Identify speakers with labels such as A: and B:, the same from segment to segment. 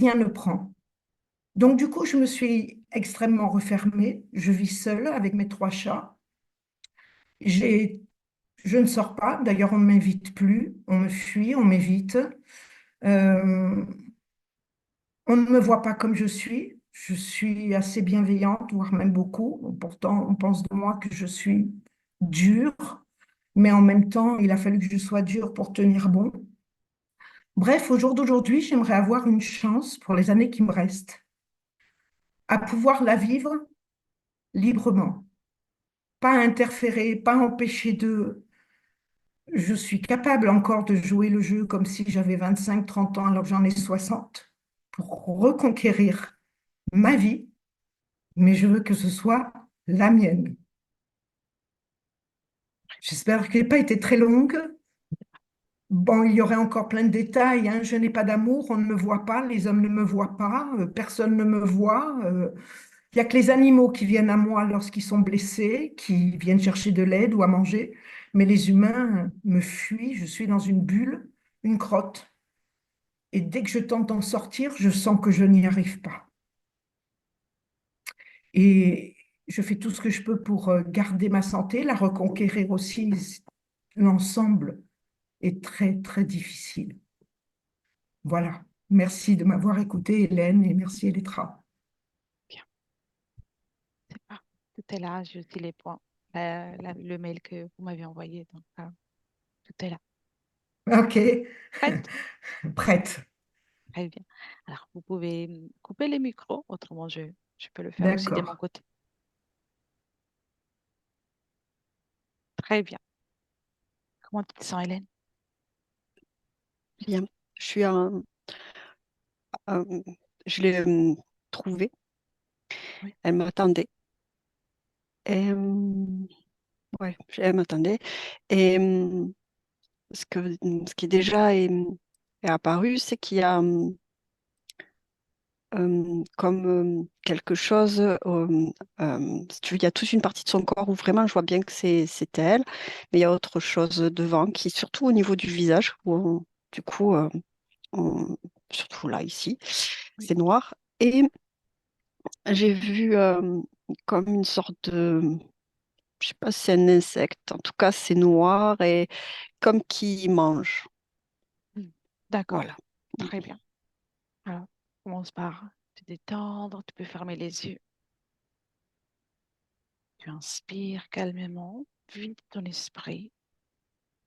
A: rien ne prend. Donc, du coup, je me suis extrêmement refermée. Je vis seule avec mes trois chats. J'ai, je ne sors pas. D'ailleurs, on ne m'invite plus. On me fuit, on m'évite. Euh, on ne me voit pas comme je suis. Je suis assez bienveillante, voire même beaucoup. Pourtant, on pense de moi que je suis dure. Mais en même temps, il a fallu que je sois dure pour tenir bon. Bref, au jour d'aujourd'hui, j'aimerais avoir une chance pour les années qui me restent, à pouvoir la vivre librement, pas interférer, pas empêcher de... Je suis capable encore de jouer le jeu comme si j'avais 25, 30 ans alors que j'en ai 60 pour reconquérir ma vie, mais je veux que ce soit la mienne. J'espère qu'elle n'a pas été très longue. Bon, il y aurait encore plein de détails, hein. Je n'ai pas d'amour, on ne me voit pas, les hommes ne me voient pas, personne ne me voit. Il n'y a que les animaux qui viennent à moi lorsqu'ils sont blessés, qui viennent chercher de l'aide ou à manger, mais les humains me fuient, je suis dans une bulle, une crotte. Et dès que je tente d'en sortir, je sens que je n'y arrive pas. Et je fais tout ce que je peux pour garder ma santé, la reconquérir aussi. L'ensemble est très, très difficile. Voilà. Merci de m'avoir écouté, Hélène, et merci, Elettra.
B: Bien, c'est pas. Tout est là, j'ai aussi les points, le mail que vous m'avez envoyé. Donc, tout est là.
A: OK,
B: Prête?
A: prête.
B: Très bien. Alors, vous pouvez couper les micros, autrement je peux le faire aussi de mon
A: D'accord.
B: côté. Très bien. Comment tu te sens, Hélène?
C: Bien. Je suis un, un- je l'ai trouvée.
B: Oui.
C: Elle m'attendait. Et, ouais, elle m'attendait. Et ce qui déjà est apparu, c'est qu'il y a comme quelque chose, si tu veux, il y a toute une partie de son corps où vraiment je vois bien que c'est elle, mais il y a autre chose devant qui, surtout au niveau du visage, où du coup, on- surtout là, ici,
B: Oui.
C: c'est noir. Et j'ai vu comme une sorte de, je sais pas si c'est un insecte, en tout cas c'est noir et comme qui mange.
B: Hmm. D'accord.
C: Voilà.
B: Très bien. Alors, commence par te détendre. Tu peux fermer les yeux. Tu inspires calmement, vide ton esprit.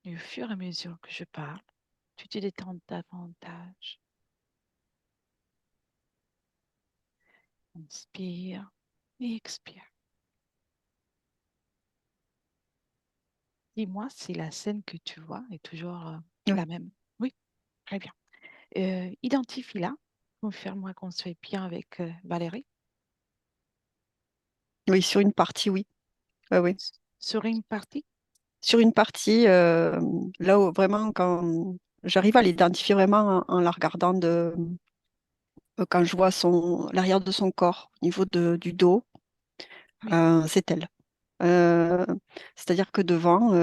B: Et au fur et à mesure que je parle, tu te détends davantage. Inspire et expire. Dis-moi si la scène que tu vois est toujours
C: Oui.
B: la même. Oui, très bien. Identifie-la. Confirme-moi qu'on se fait bien avec Valérie.
C: Oui, sur une partie, oui. Ouais, oui.
B: Sur une partie.
C: Sur une partie, là où vraiment, quand j'arrive à l'identifier vraiment en la regardant quand je vois l'arrière de son corps, au niveau du dos,
B: Oui,
C: c'est elle. Euh, C'est-à-dire que devant,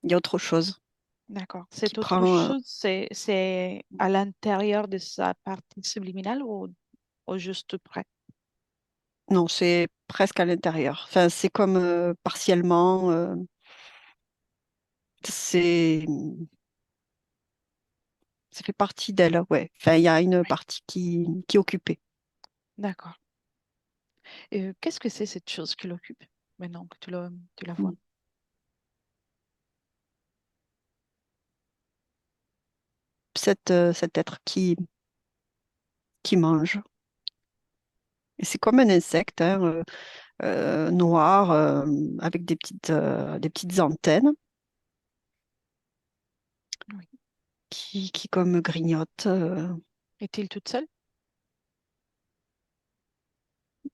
C: il y a autre chose
B: d'accord.
C: qui
B: Cette autre
C: prend.
B: chose, c'est à l'intérieur de sa partie subliminale ou juste près?
C: Non, c'est presque à l'intérieur. Enfin, c'est comme partiellement. C'est, ça fait partie d'elle, ouais. Enfin, il y a une
B: Oui,
C: partie qui est occupée.
B: d'accord. Qu'est-ce que c'est cette chose qui l'occupe maintenant que tu la vois?
C: Mm. Cet être qui mange. Et c'est comme un insecte, hein, noir, avec des petites antennes
B: Oui.
C: qui comme grignotent.
B: Est-il toute seule?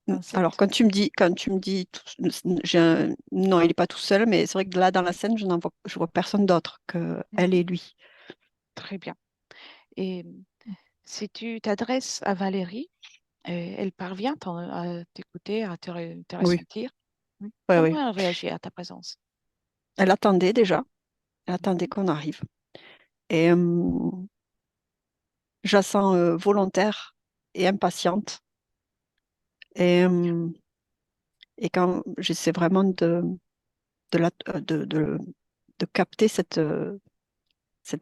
B: L'insecte?
C: Alors, quand tu me dis, non, il n'est pas tout seul, mais c'est vrai que là, dans la scène, je vois personne d'autre que
B: Hmm.
C: elle et lui.
B: Très bien. Et si tu t'adresses à Valérie, elle parvient à t'écouter, te
C: Oui,
B: ressentir. Oui.
C: ouais,
B: Comment
C: oui.
B: elle réagit à ta présence?
C: Elle attendait déjà. Elle attendait
B: Mhm.
C: qu'on arrive. Et je la sens volontaire et impatiente. Et, et quand j'essaie vraiment de, la, de capter cette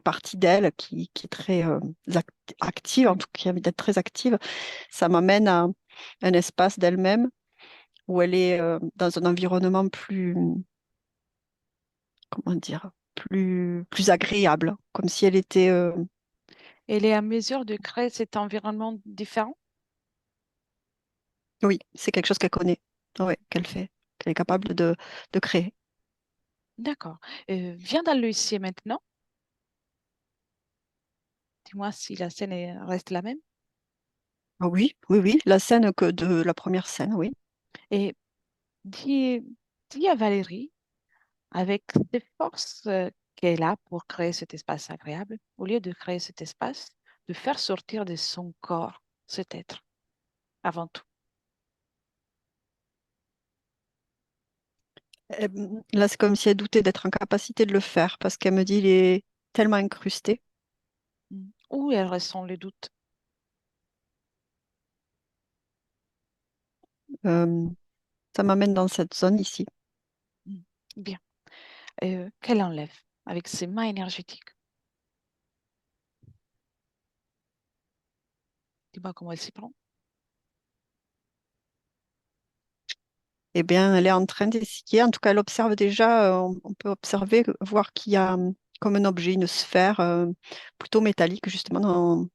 C: partie d'elle qui est très active, en tout cas qui a envie d'être très active, ça m'amène à un espace d'elle-même où elle est dans un environnement plus, comment dire, plus agréable, comme si elle était,
B: Elle est à mesure de créer cet environnement différent.
C: oui, c'est quelque chose qu'elle connaît, ouais, qu'elle fait, qu'elle est capable de créer.
B: D'accord. Viens dans le ici et maintenant. Dis-moi si la scène reste la même.
C: Ah oui, oui, oui, la scène que de la première scène, oui.
B: Et dis, dis à Valérie, avec les forces qu'elle a pour créer cet espace agréable, au lieu de créer cet espace, de faire sortir de son corps cet être, avant tout.
C: Là, c'est comme si elle doutait d'être en capacité de le faire parce qu'elle me dit il est tellement incrusté.
B: Où elle ressent le doute.
C: Euh, Ça m'amène dans cette zone ici.
B: Mm. Bien. Qu'elle enlève avec ses mains énergétiques. Dis-moi comment elle s'y prend.
C: Eh bien, elle est en train d'essayer. En tout cas, elle observe déjà. On peut observer, voir qu'il y a comme un objet, une sphère plutôt métallique justement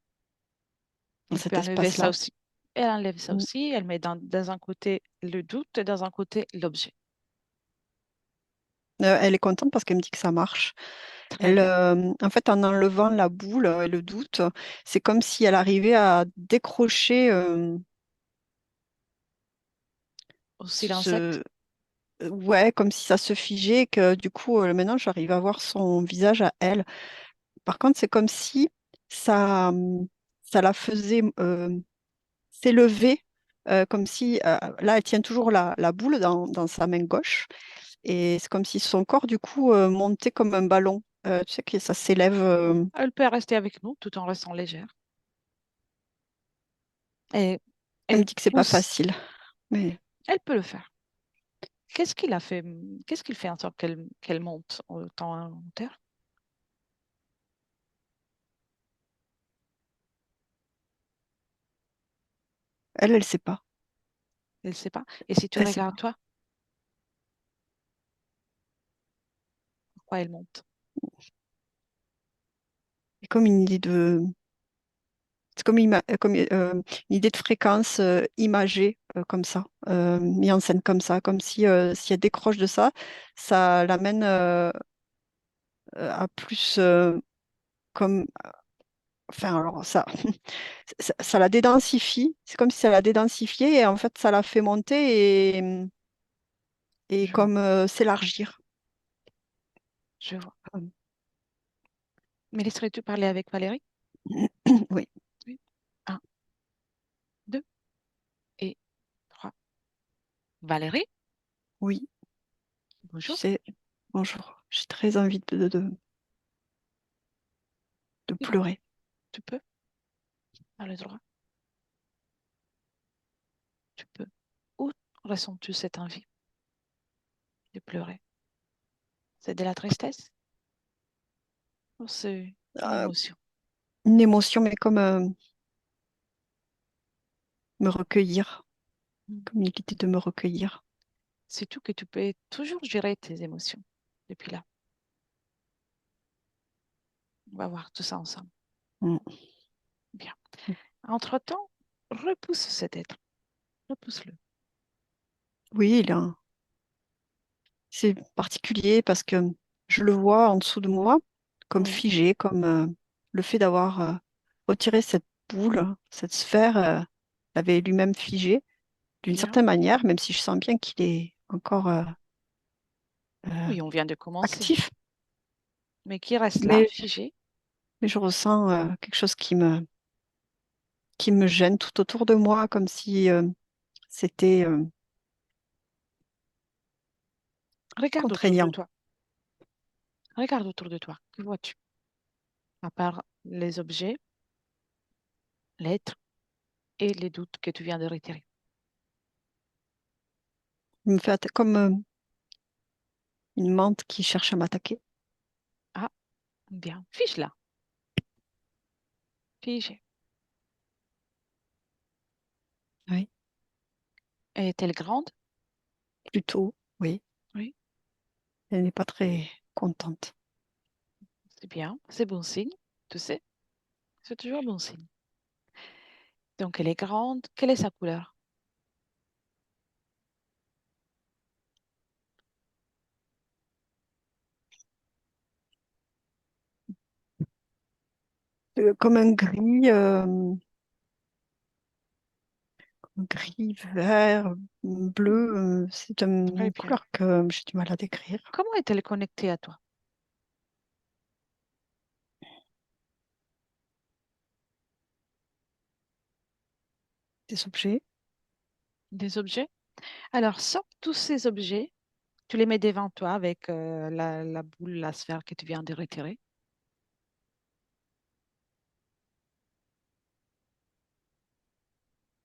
C: dans
B: Elle peut
C: cet
B: enlever ça
C: espace-là.
B: aussi. Elle enlève ça
C: Mm.
B: aussi. Elle met dans un côté le doute et dans un côté l'objet.
C: Elle est contente parce qu'elle me dit que ça marche.
B: Très
C: Elle,
B: bien.
C: en fait, en enlevant la boule et le doute, c'est comme si elle arrivait à décrocher
B: Aussi l'insecte.
C: ce, ouais, comme si ça se figeait, et que du coup, maintenant, j'arrive à voir son visage à elle. Par contre, c'est comme si ça, ça la faisait s'élever, comme si, là, elle tient toujours la boule dans sa main gauche, et c'est comme si son corps, du coup, montait comme un ballon. Tu sais que ça s'élève.
B: Elle peut rester avec nous tout en restant légère. Et
C: Elle me
B: elle
C: dit que c'est pas
B: pousse.
C: facile, mais
B: Elle peut le faire. Qu'est-ce qu'il a fait? Qu'est-ce qu'il fait en sorte qu'elle monte au temps involontaire?
C: elle sait pas.
B: Elle ne sait pas. Et si tu
C: Elle sait
B: regardes
C: pas.
B: toi, pourquoi elle monte?
C: C'est comme une idée de, c'est comme, comme une idée de fréquence imagée comme ça, mise en scène comme ça, comme si elle décroche de ça, ça l'amène à plus comme, enfin alors ça, ça la dédensifie. C'est comme si ça la dédensifiait et en fait ça la fait monter et
B: Je vois,
C: comme s'élargir.
B: je vois. Mais laisserais-tu parler avec Valérie?
C: Oui,
B: Oui. Un, deux et trois. Valérie,
C: oui, tu
B: bonjour.
C: sais, bonjour, j'ai très envie de
B: Oui,
C: pleurer.
B: tu peux, as le droit, tu peux. Où ressens-tu cette envie de pleurer? C'est de la tristesse ou c'est une
C: Euh,
B: émotion?
C: une émotion, mais comme me recueillir,
B: Mm.
C: comme il était de me recueillir.
B: C'est tout que tu peux toujours gérer tes émotions depuis là. On va voir tout ça ensemble.
C: Mm.
B: Bien. Entre-temps, repousse cet être. Repousse-le.
C: Oui, c'est particulier parce que je le vois en dessous de moi, comme
B: Oui,
C: figé, comme le fait d'avoir retiré cette boule, cette sphère, l'avait lui-même figé d'une
B: bien.
C: certaine manière, même si je sens bien qu'il est encore euh,
B: Oui, on vient de commencer.
C: actif.
B: Mais qui reste là,
C: Mais,
B: figé.
C: mais je ressens quelque chose qui me gêne tout autour de moi, comme si c'était
B: Regarde autour de
C: contraignant.
B: toi. Regarde autour de toi. Que vois-tu? À part les objets, l'être et les doutes que tu viens de retirer.
C: Il me fait comme une menthe qui cherche à m'attaquer.
B: Ah, bien. Fiche-la. Figée.
C: Oui,
B: Est-elle grande?
C: plutôt, oui.
B: Oui,
C: Elle n'est pas très contente.
B: c'est bien. C'est bon signe. Tu sais, c'est toujours bon signe. Donc, elle est grande. Quelle est sa couleur?
C: Comme un gris, vert, bleu. C'est
B: Très
C: une
B: bien.
C: couleur que j'ai du mal à décrire.
B: Comment est-elle connectée à toi?
C: Des objets.
B: Des objets? Alors, sors tous ces objets. Tu les mets devant toi avec la boule, la sphère que tu viens de retirer.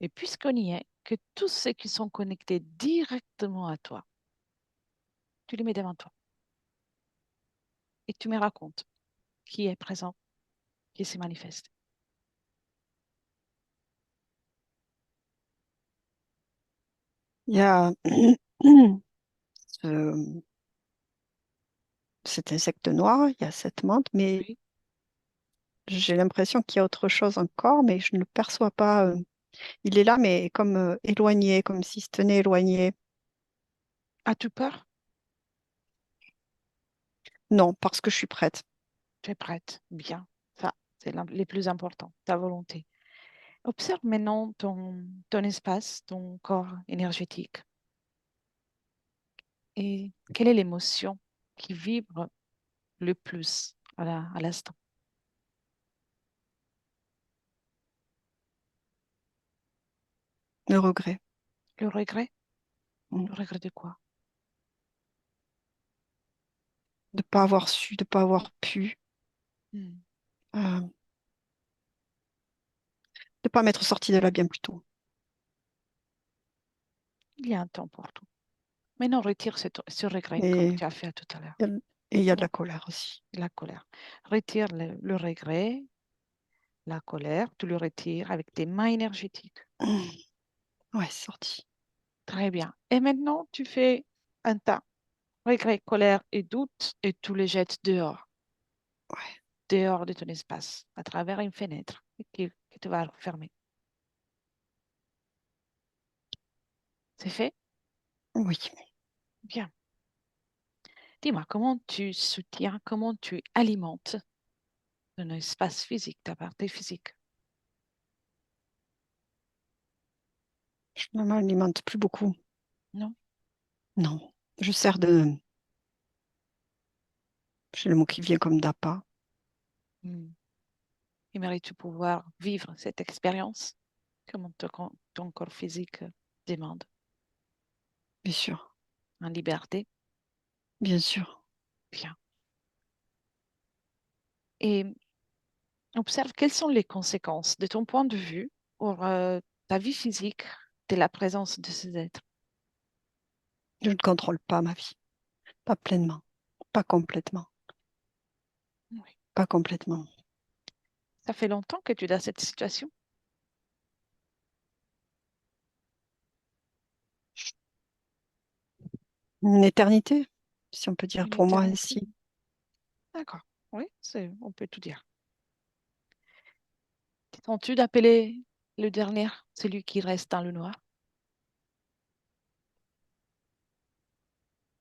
B: Et puisqu'on y est, que tous ceux qui sont connectés directement à toi, tu les mets devant toi. Et tu me racontes qui est présent, qui se manifeste.
C: Il y a ce- cet insecte noir, il y a cette menthe, mais
B: Oui.
C: j'ai l'impression qu'il y a autre chose encore, mais je ne le perçois pas. Il est là, mais comme éloigné, comme s'il se tenait éloigné.
B: As-tu peur?
C: Non, parce que je suis prête.
B: Tu es prête. Bien. Ça, c'est le plus important, ta volonté. Observe maintenant ton espace, ton corps énergétique. Et quelle est l'émotion qui vibre le plus à l'instant?
C: Le regret.
B: Le regret?
C: Mm.
B: Le regret de quoi?
C: De ne pas avoir su, de ne pas avoir pu,
B: Hmm.
C: de ne pas m'être sortie de là bien plus tôt.
B: Il y a un temps pour tout. Maintenant, retire ce regret comme
C: Et
B: tu as fait tout à l'heure.
C: il y a, et il y a de la colère aussi.
B: La colère. Retire le regret, la colère, tu le retires avec tes mains énergétiques.
C: Mm. Ouais, c'est sorti.
B: Très bien. Et maintenant, tu fais un tas. Regret, colère et doute et tu les jettes dehors,
C: Ouais.
B: dehors de ton espace, à travers une fenêtre que tu vas fermer. C'est fait?
C: Oui.
B: Bien. Dis-moi, comment tu soutiens, comment tu alimentes ton espace physique, ta partie physique?
C: Je ne m'alimente plus beaucoup.
B: Non?
C: Non. Je sers de... J'ai le mot qui vient comme d'appât,
B: Hmm. Aimerais-tu pouvoir vivre cette expérience? Comment ton corps physique demande?
C: bien sûr.
B: En liberté?
C: Bien sûr.
B: Bien. Et observe quelles sont les conséquences de ton point de vue pour ta vie physique de la présence de ces êtres.
C: Je ne contrôle pas ma vie. Pas pleinement. Pas complètement.
B: Oui.
C: Pas complètement.
B: Ça fait longtemps que tu es dans cette situation?
C: Une éternité, si on peut dire
B: Une
C: pour moi
B: éternité.
C: ainsi.
B: D'accord. Oui, on peut tout dire. Sens-tu d'appeler le dernier, celui qui reste dans le noir?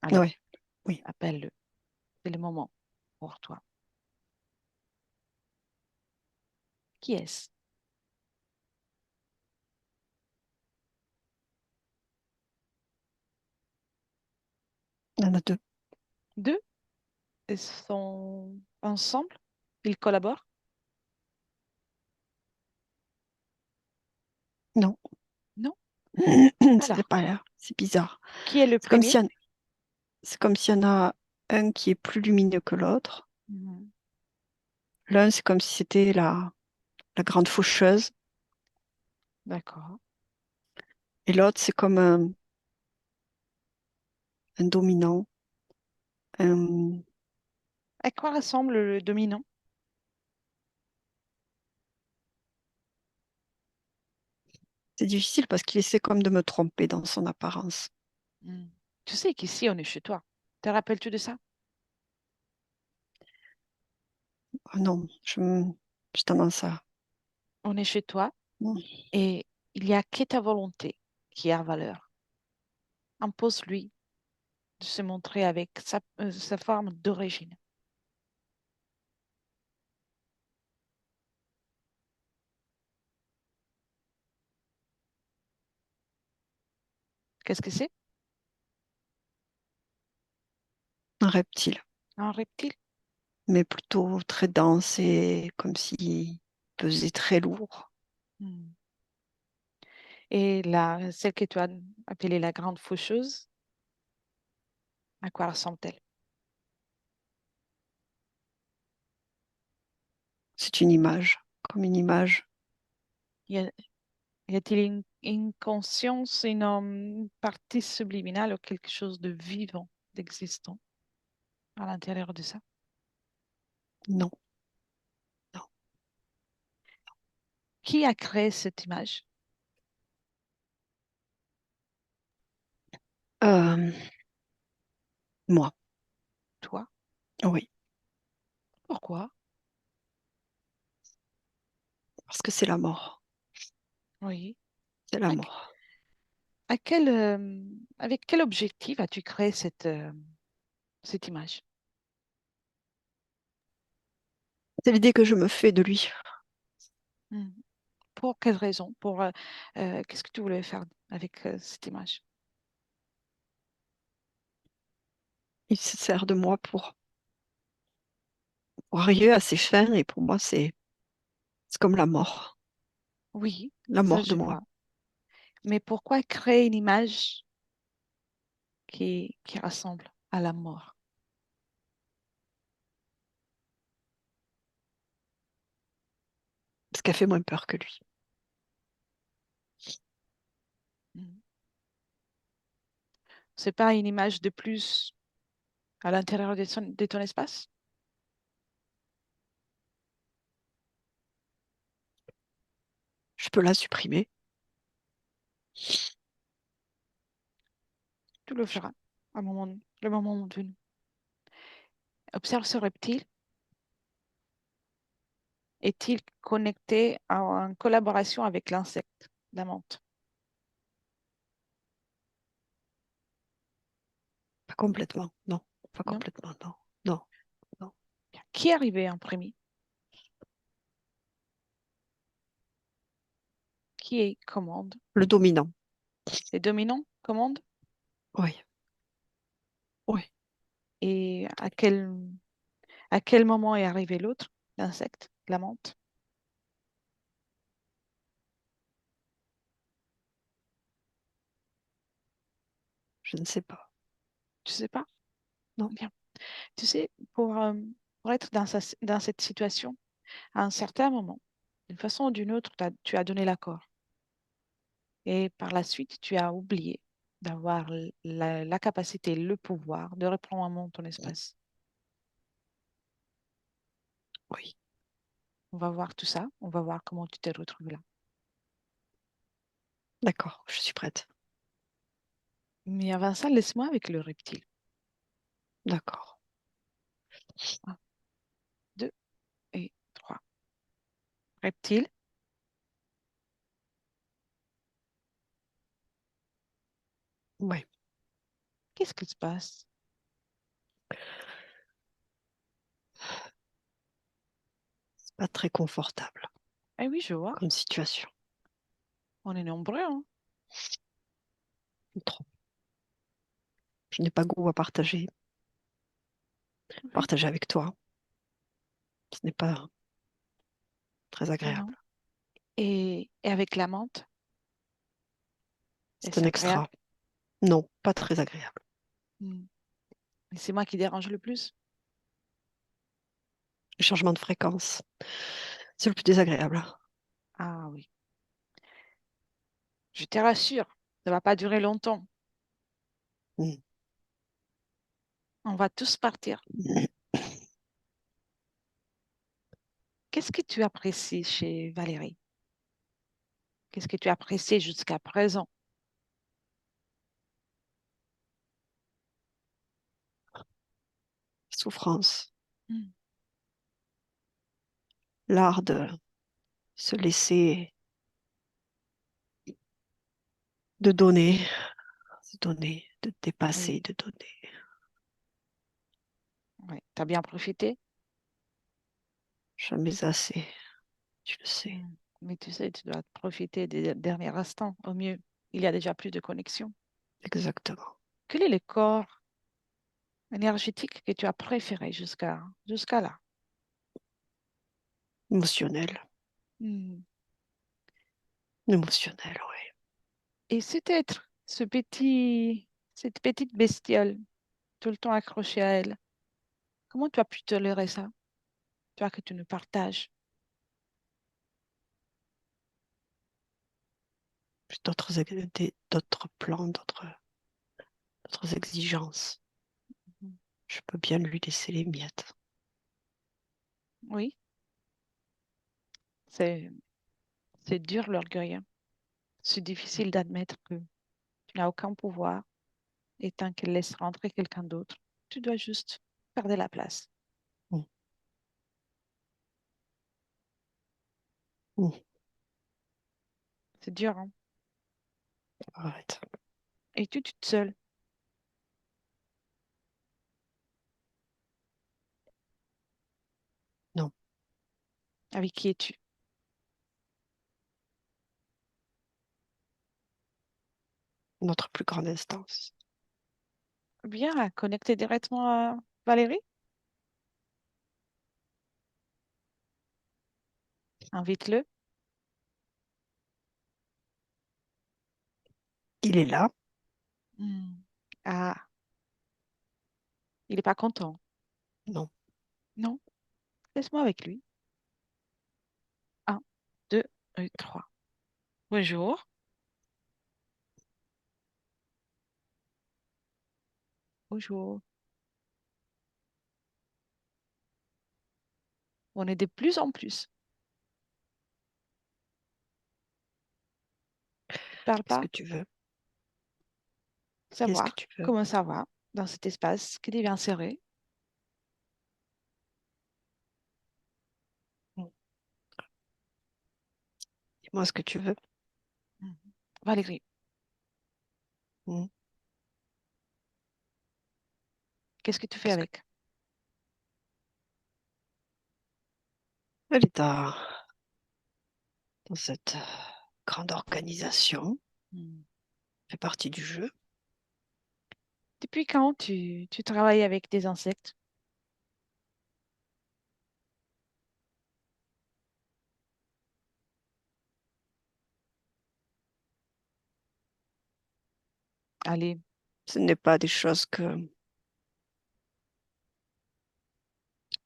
B: Alors,
C: Oui, oui.
B: appelle-le. C'est le moment pour toi. Qui est-ce?
C: Il y en a deux.
B: Deux? Ils sont ensemble? Ils collaborent?
C: Non.
B: Non?
C: C'est
B: Alors,
C: pas là. C'est bizarre.
B: qui est le
C: C'est comme
B: premier?
C: s'il y en... C'est comme s'il y en a un qui est plus lumineux que l'autre.
B: Mhm.
C: L'un, c'est comme si c'était la grande faucheuse.
B: D'accord.
C: Et l'autre, c'est comme un dominant.
B: À quoi ressemble le dominant?
C: C'est difficile parce qu'il essaie comme de me tromper dans son apparence.
B: Hmm. Tu sais qu'ici, on est chez toi. Te rappelles-tu de ça?
C: Oh non, j'ai tendance à...
B: On est chez toi
C: Non,
B: et il n'y a que ta volonté qui a valeur. Impose-lui de se montrer avec sa forme d'origine. Qu'est-ce que c'est?
C: un reptile,
B: Un reptile?
C: mais plutôt très dense et comme s'il pesait très lourd.
B: Hmm. Et celle que tu as appelée la grande faucheuse, à quoi ressemble-t-elle?
C: C'est une image, comme une image.
B: Y a- y a-t-il une conscience, une partie subliminale ou quelque chose de vivant, d'existant à l'intérieur de ça?
C: Non, non.
B: Qui a créé cette image?
C: Euh, moi,
B: Toi?
C: oui,
B: Pourquoi?
C: parce que c'est la mort.
B: Oui.
C: C'est la
B: À,
C: mort.
B: à avec quel objectif as-tu créé cette image?
C: C'est l'idée que je me fais de lui.
B: Hmm. Pour quelle raison? Qu'est-ce que tu voulais faire avec cette image?
C: Il se sert de moi pour arriver à ses fins et pour moi, c'est comme
B: Oui,
C: la
B: ça
C: mort de
B: je
C: moi.
B: vois. Mais pourquoi créer une image qui ressemble à la mort?
C: Parce qu'elle fait moins peur que lui.
B: Hmm. C'est pas une image de plus à l'intérieur de ton espace?
C: Je peux la supprimer.
B: Tu le feras le moment venu. Observe ce reptile. Est-il connecté en collaboration avec l'insecte, la menthe?
C: Pas complètement, non. Pas
B: Non?
C: complètement, non. Non, non.
B: Bien. Qui est arrivé en premier? Qui est commande?
C: Le dominant.
B: Les dominants commandent?
C: Oui, oui.
B: Et à quel moment est arrivé l'autre, l'insecte, la menthe?
C: Je ne sais pas.
B: Tu sais pas?
C: Non.
B: Bien. Tu sais, pour être dans cette situation, à un certain moment, d'une façon ou d'une autre, tu as donné l'accord. Et par la suite, tu as oublié d'avoir la capacité, le pouvoir de reprendre en main ton espace.
C: Oui.
B: On va voir tout ça. On va voir comment tu t'es retrouvé là.
C: D'accord, je suis prête.
B: Mais avant ça, laisse-moi avec le reptile.
C: D'accord.
B: Un, deux et trois. Reptile,
C: Oui.
B: qu'est-ce qui se passe?
C: C'est pas très confortable
B: Eh oui, je vois.
C: comme situation.
B: On est nombreux, hein.
C: Trop. Je n'ai pas goût à partager.
B: Oui.
C: Partager avec toi. Ce n'est pas très
B: Non.
C: agréable.
B: Et avec la menthe,
C: C'est un
B: est-ce agréable?
C: extra. Non, pas très agréable.
B: Hmm. Et c'est moi qui dérange le plus.
C: Le changement de fréquence, c'est le plus désagréable.
B: Ah oui. Je te rassure, ça ne va pas durer longtemps.
C: Mm.
B: On va tous partir. Qu'est-ce que tu apprécies chez Valérie? Qu'est-ce que tu apprécies jusqu'à présent?
C: Souffrance,
B: Hmm.
C: l'art de se laisser, de donner, de dépasser,
B: Oui,
C: de donner.
B: oui. Tu as bien profité?
C: Jamais assez, tu le sais.
B: Hmm. Mais tu sais, tu dois profiter des derniers instants au mieux. Il y a déjà plus de connexion.
C: Exactement.
B: Quel est le corps énergétique que tu as préféré jusqu'à là?
C: Émotionnel.
B: Hmm.
C: Émotionnel, oui.
B: Et cet être, cette petite bestiole, tout le temps accrochée à elle, comment tu as pu tolérer ça? Toi que tu nous partages.
C: Puis d'autres plans, d'autres exigences.
B: Mhm.
C: Je peux bien lui laisser les miettes.
B: Oui, c'est c'est dur l'orgueil, hein. C'est difficile d'admettre que tu n'as aucun pouvoir et tant qu'elle laisse rentrer quelqu'un d'autre, tu dois juste faire de la place.
C: Mm. Mm.
B: C'est dur, hein?
C: Arrête.
B: Et tu toute seule,
C: Non,
B: avec qui es-tu?
C: notre plus grande instance.
B: Bien, connecter directement à Valérie. Invite-le.
C: Il est là.
B: Hmm. Ah, il n'est pas content.
C: Non,
B: Non, laisse-moi avec lui. Un, deux, et trois. Bonjour. Bonjour. On est de plus en plus. Parle
C: qu'est-ce
B: pas.
C: que tu veux? Qu'est-ce que
B: Savoir
C: tu veux?
B: comment ça va dans cet espace qui devient serré.
C: Mm. Dis-moi ce que tu veux.
B: Mhm. Valérie,
C: Mm.
B: qu'est-ce que tu fais
C: Qu'est-ce que...
B: avec?
C: Elle est dans cette grande organisation,
B: Hmm.
C: fait partie du jeu.
B: Depuis quand tu travailles avec des insectes? Allez,
C: Ce n'est pas des choses que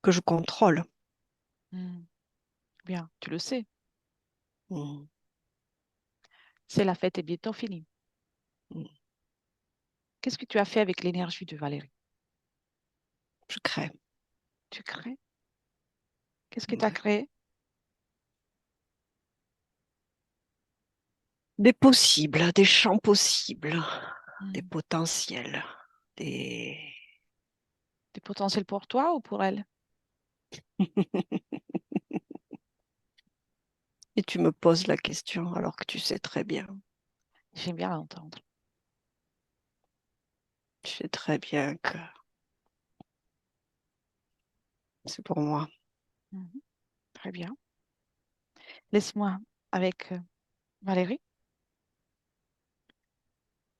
C: je contrôle.
B: hmm, bien, tu le sais.
C: Mm.
B: C'est la fête est bientôt finie.
C: Mm.
B: Qu'est-ce que tu as fait avec l'énergie de Valérie?
C: Je crée.
B: Tu crées? Qu'est-ce que tu as
C: Ouais.
B: créé?
C: Des possibles, des champs possibles, des
B: Hmm.
C: potentiels, des...
B: Du potentiel pour toi ou pour elle?
C: Et tu me poses la question alors que tu sais très bien.
B: J'aime bien l'entendre.
C: Tu sais très bien que c'est pour moi.
B: Mhm. Très bien. Laisse-moi avec Valérie.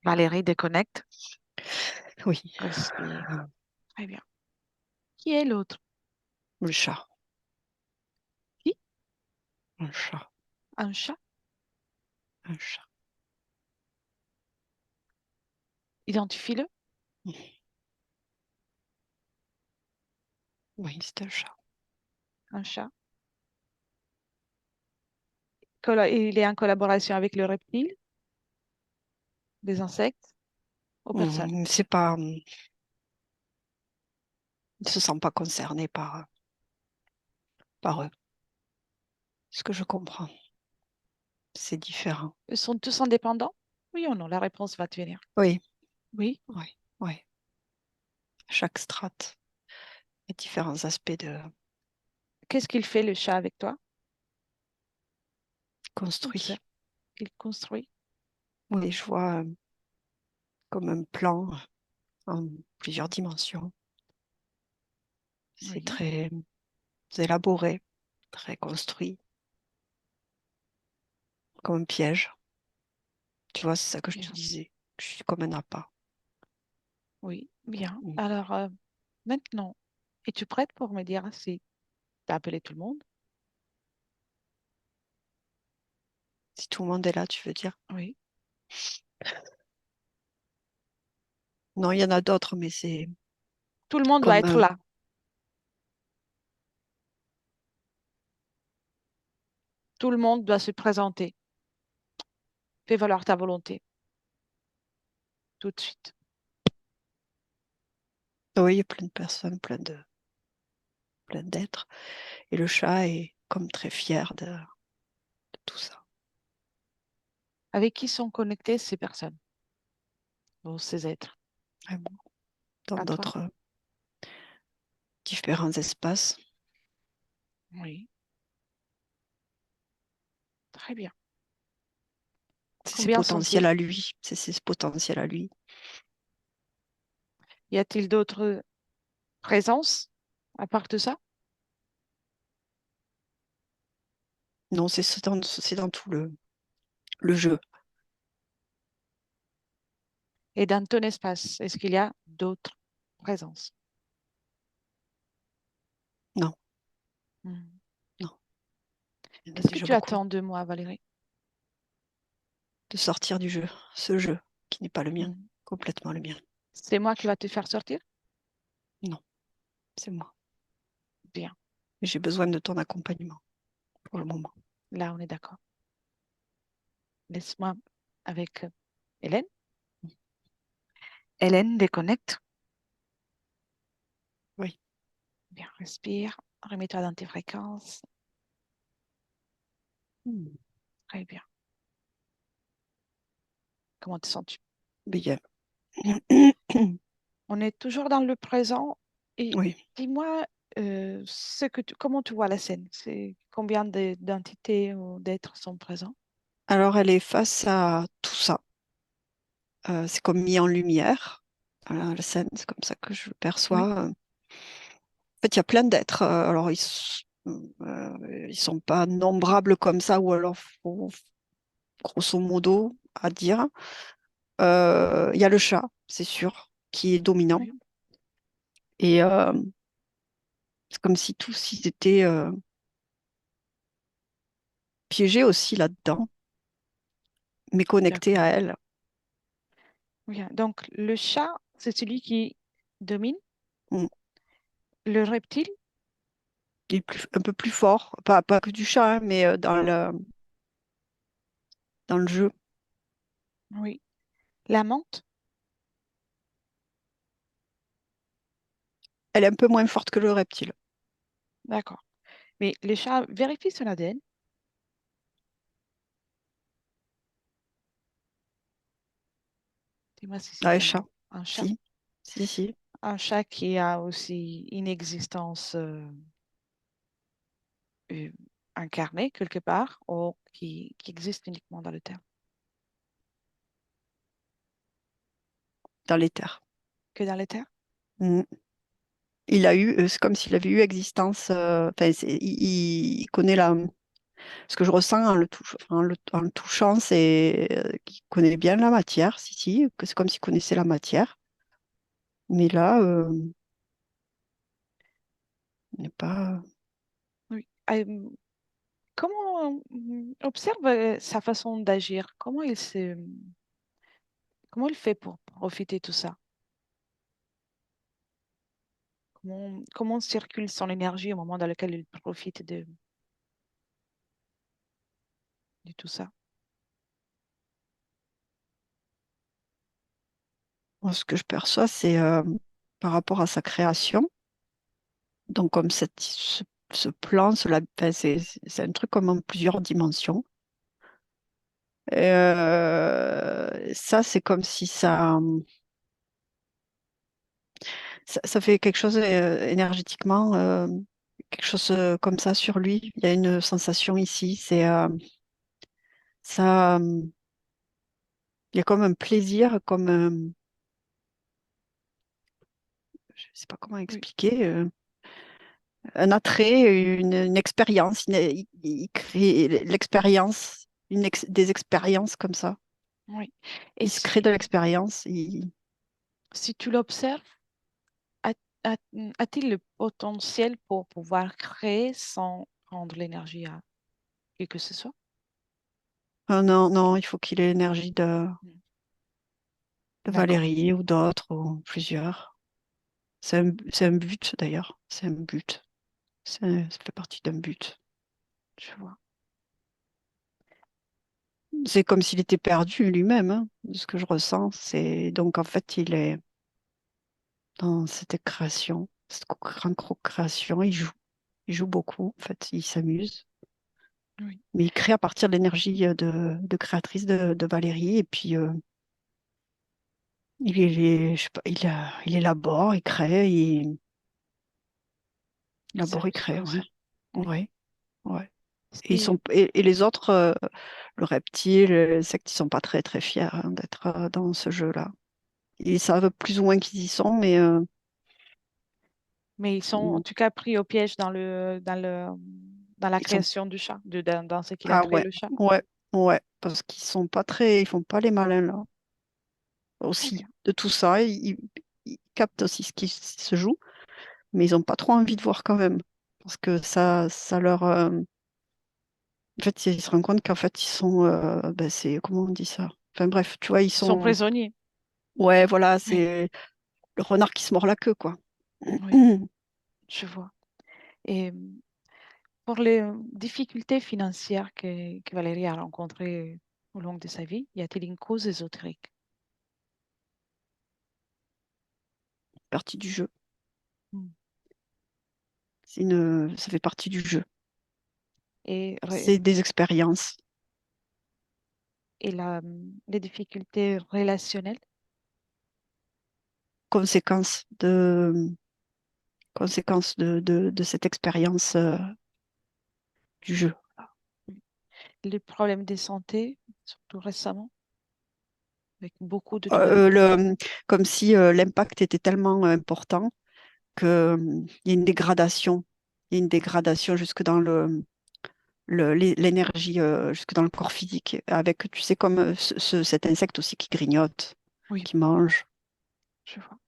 B: Valérie, déconnecte.
C: Oui,
B: Respire. Très bien. Qui est l'autre?
C: le chat,
B: Qui?
C: un chat,
B: Un chat?
C: un chat.
B: Identifie-le.
C: Oui, c'est un chat.
B: Un chat. Il est en collaboration avec le reptile. des insectes aux personnes.
C: C'est pas, il ne se sent pas concerné par eux. Ce que je comprends, c'est différent.
B: Ils sont tous indépendants? Oui ou non? La réponse va te venir.
C: Oui,
B: Oui.
C: oui, oui. Chaque strate a différents aspects de
B: Qu'est-ce qu'il fait le chat avec toi? Observe.
C: construit.
B: Il construit.
C: Oui, je vois comme un plan en plusieurs dimensions. C'est
B: Oui.
C: très élaboré, très construit, comme un piège. Tu vois, c'est ça que je te
B: Bien.
C: disais. Je suis comme un appât.
B: Oui, bien.
C: Mm.
B: Alors, maintenant, es-tu prête pour me dire si tu as appelé tout le monde?
C: Si tout le monde est là, tu veux dire?
B: Oui.
C: Non, il y en a d'autres, mais c'est
B: Tout le monde doit
C: comme
B: être là. Tout le monde doit se présenter. Fais valoir ta volonté tout de suite.
C: oui, il y a plein de personnes, plein d'êtres. Et le chat est comme très fier de tout ça.
B: Avec qui sont connectées ces personnes ou ces êtres?
C: Vraiment, dans
B: À toi?
C: d'autres différents espaces.
B: Oui. Très bien.
C: C'est ses
B: Combien
C: potentiels
B: sont-ils?
C: à lui. C'est ses potentiels à lui.
B: Y a-t-il d'autres présences à part de ça?
C: Non, c'est dans tout le jeu.
B: Et dans ton espace, est-ce qu'il y a d'autres présences?
C: Non,
B: Hmm.
C: non. Il y en a
B: Qu'est-ce que
C: déjà
B: tu
C: beaucoup.
B: attends de moi, Valérie?
C: De sortir du jeu. Ce jeu qui n'est pas le mien.
B: Hmm.
C: Complètement le mien.
B: C'est moi qui va te faire sortir?
C: Non, c'est moi.
B: Bien.
C: Et j'ai besoin de ton accompagnement pour le moment.
B: Là, on est d'accord. Laisse-moi avec Hélène. Hélène, déconnecte.
C: Oui.
B: Bien, respire. Remets-toi dans tes fréquences.
C: Hmm.
B: Très bien. Comment te sens-tu?
C: Bien.
B: Bien. On est toujours dans le présent. Et
C: Oui.
B: dis-moi comment tu vois la scène? C'est combien d'entités ou d'êtres sont présents?
C: Alors, elle est face à tout ça. C'est comme mis en lumière. Voilà, la scène, c'est comme ça que je le
B: Oui,
C: perçois. En fait, il y a plein d'êtres. Alors, ils sont pas nombrables comme ça, ou alors, grosso modo, à dire. Il y a le chat, c'est sûr, qui est dominant.
B: oui,
C: Et c'est comme si tous ils étaient piégés aussi là-dedans, mais connectés
B: d'accord.
C: à elle.
B: Bien. Donc, le chat, c'est celui qui domine.
C: Mm.
B: Le reptile,
C: Il est un peu plus fort, pas que du chat, hein, mais dans le jeu.
B: oui. La menthe,
C: Elle est un peu moins forte que le reptile.
B: d'accord. Mais le chat vérifie son ADN. Dis-moi si
C: Ah,
B: c'est
C: les chats,
B: un chat.
C: si, si, si.
B: Un chat qui a aussi une existence euh, incarnée quelque part ou qui existe uniquement dans le terme,
C: Dans les terres.
B: que dans le terme.
C: Mm. C'est comme s'il avait eu existence. Enfin, il connaît ce que je ressens en le touchant, c'est qu'il connaît bien la matière, si, si, que c'est comme s'il connaissait la matière. Mais là, il n'est pas.
B: Oui. Comment observe sa façon d'agir? Comment il fait pour profiter de tout ça? Comment circule son énergie au moment dans lequel il profite de tout ça?
C: Moi, ce que je perçois, c'est par rapport à sa création. Donc, comme ce plan, enfin, c'est un truc comme en plusieurs dimensions. Ça, c'est comme si ça fait quelque chose énergétiquement, quelque chose comme ça sur lui. Il y a une sensation ici. Ça, il y a comme un plaisir, comme je sais pas comment
B: Oui,
C: expliquer, un attrait, une expérience. Il crée l'expérience, des expériences comme ça.
B: oui. Et
C: Il se crée de l'expérience.
B: si tu l'observes, a- a-t-il le potentiel pour pouvoir créer sans prendre l'énergie à qui que ce soit?
C: Ah non, non, il faut qu'il ait l'énergie
B: Mm.
C: de
B: D'accord,
C: Valérie ou d'autres ou plusieurs. C'est un but d'ailleurs. C'est un but. Ça fait partie d'un but.
B: je vois.
C: C'est comme s'il était perdu lui-même, hein, de ce que je ressens. C'est donc en fait il est dans cette création, cette grande création. Il joue beaucoup. En fait, il s'amuse,
B: Oui,
C: mais il crée à partir de l'énergie de créatrice de Valérie. Et puis je sais pas, il élabore, il crée, il
B: c'est
C: élabore,
B: un
C: il
B: petit
C: crée.
B: peu
C: Ouais,
B: ça. Oui.
C: ouais, ouais.
B: Et,
C: Et les autres, le reptile, les insectes, ils sont pas très très fiers hein, d'être dans ce jeu-là. Ils savent plus ou moins qu'ils y sont, mais
B: mais ils sont en
C: mm,
B: tout cas pris au piège dans la
C: ils sont.
B: création du chat, dans ce qu'il a
C: Ah
B: créé
C: ouais,
B: le chat.
C: ouais, ouais, parce qu'ils sont pas très, ils font pas les malins là.
B: Très
C: Aussi
B: bien.
C: de tout ça, ils captent aussi ce qui se joue, mais ils ont pas trop envie de voir quand même, parce que ça leur, en fait, ils se rendent compte qu'en fait ils sont, ben, c'est comment on dit ça? Enfin bref, tu vois, ils
B: Ils sont
C: sont,
B: prisonniers.
C: ouais, voilà,
B: Oui,
C: c'est le renard qui se mord la queue, quoi.
B: oui, je vois. Et pour les difficultés financières que Valérie a rencontrées au long de sa vie, y a-t-il une cause ésotérique?
C: Partie du jeu.
B: Mm.
C: Ça fait partie du jeu.
B: Et,
C: C'est des expériences,
B: les difficultés relationnelles?
C: conséquences de cette expérience du jeu.
B: Mm. Les problèmes de santé, surtout récemment, avec beaucoup de douleurs?
C: Euh, le- Comme si l'impact était tellement important que, il y a une dégradation. Il y a une dégradation jusque dans l'énergie, jusque dans le corps physique, avec, tu sais, comme cet insecte aussi qui grignote,
B: Oui,
C: qui mange.
B: je vois.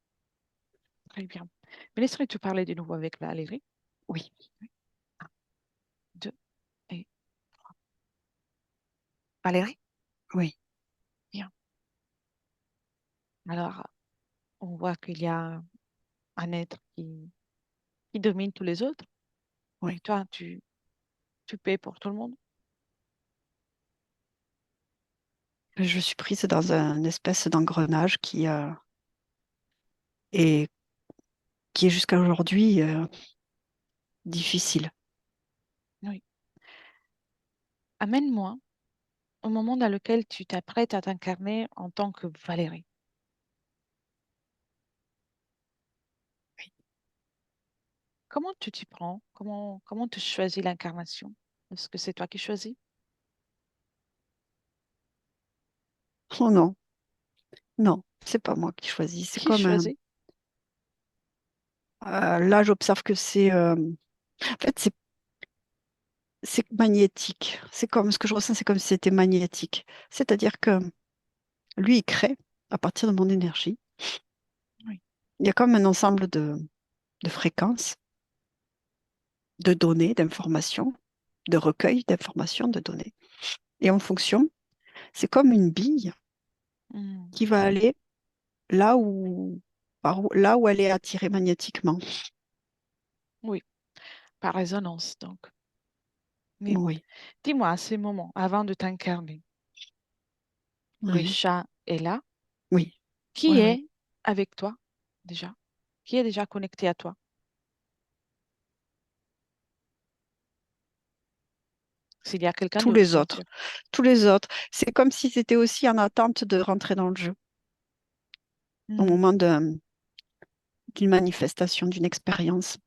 B: Très bien. Me laisserais-tu parler de nouveau avec Valérie?
C: Oui,
B: Oui. Un, deux et Valérie?
C: oui,
B: Bien. Alors, on voit qu'il y a un être qui domine tous les autres. Et
C: oui.
B: toi, tu paies pour tout le monde.
C: Je suis prise dans un espèce d'engrenage est, qui est jusqu'à aujourd'hui difficile.
B: Oui. Amène-moi au moment dans lequel tu t'apprêtes à t'incarner en tant que Valérie. Comment tu t'y prends? Comment tu choisis l'incarnation? Est-ce que c'est toi qui choisis?
C: Oh non, non, c'est pas moi qui choisis. C'est
B: Qui
C: comme un.
B: choisit?
C: Là, j'observe que en fait, c'est magnétique. C'est comme ce que je ressens, c'est comme si c'était magnétique. C'est-à-dire que lui, il crée à partir de mon énergie.
B: Oui,
C: Il y a comme un ensemble de fréquences, de données, d'informations, de recueil d'informations, de données. Et en fonction, c'est comme une bille
B: hmm,
C: qui va aller là là où elle est attirée magnétiquement.
B: oui, par résonance donc. Mais
C: Oui,
B: dis-moi, à ces moments, avant de t'incarner, le
C: oui,
B: chat est là.
C: oui,
B: Qui
C: oui, oui.
B: est? avec toi déjà? Qui est déjà connecté à toi? S'il y a quelqu'un
C: Tous
B: d'autre,
C: les
B: bien
C: autres.
B: sûr.
C: Tous les autres. C'est comme si c'était aussi en attente de rentrer dans le jeu au
B: Hmm.
C: moment d'une manifestation, d'une expérience.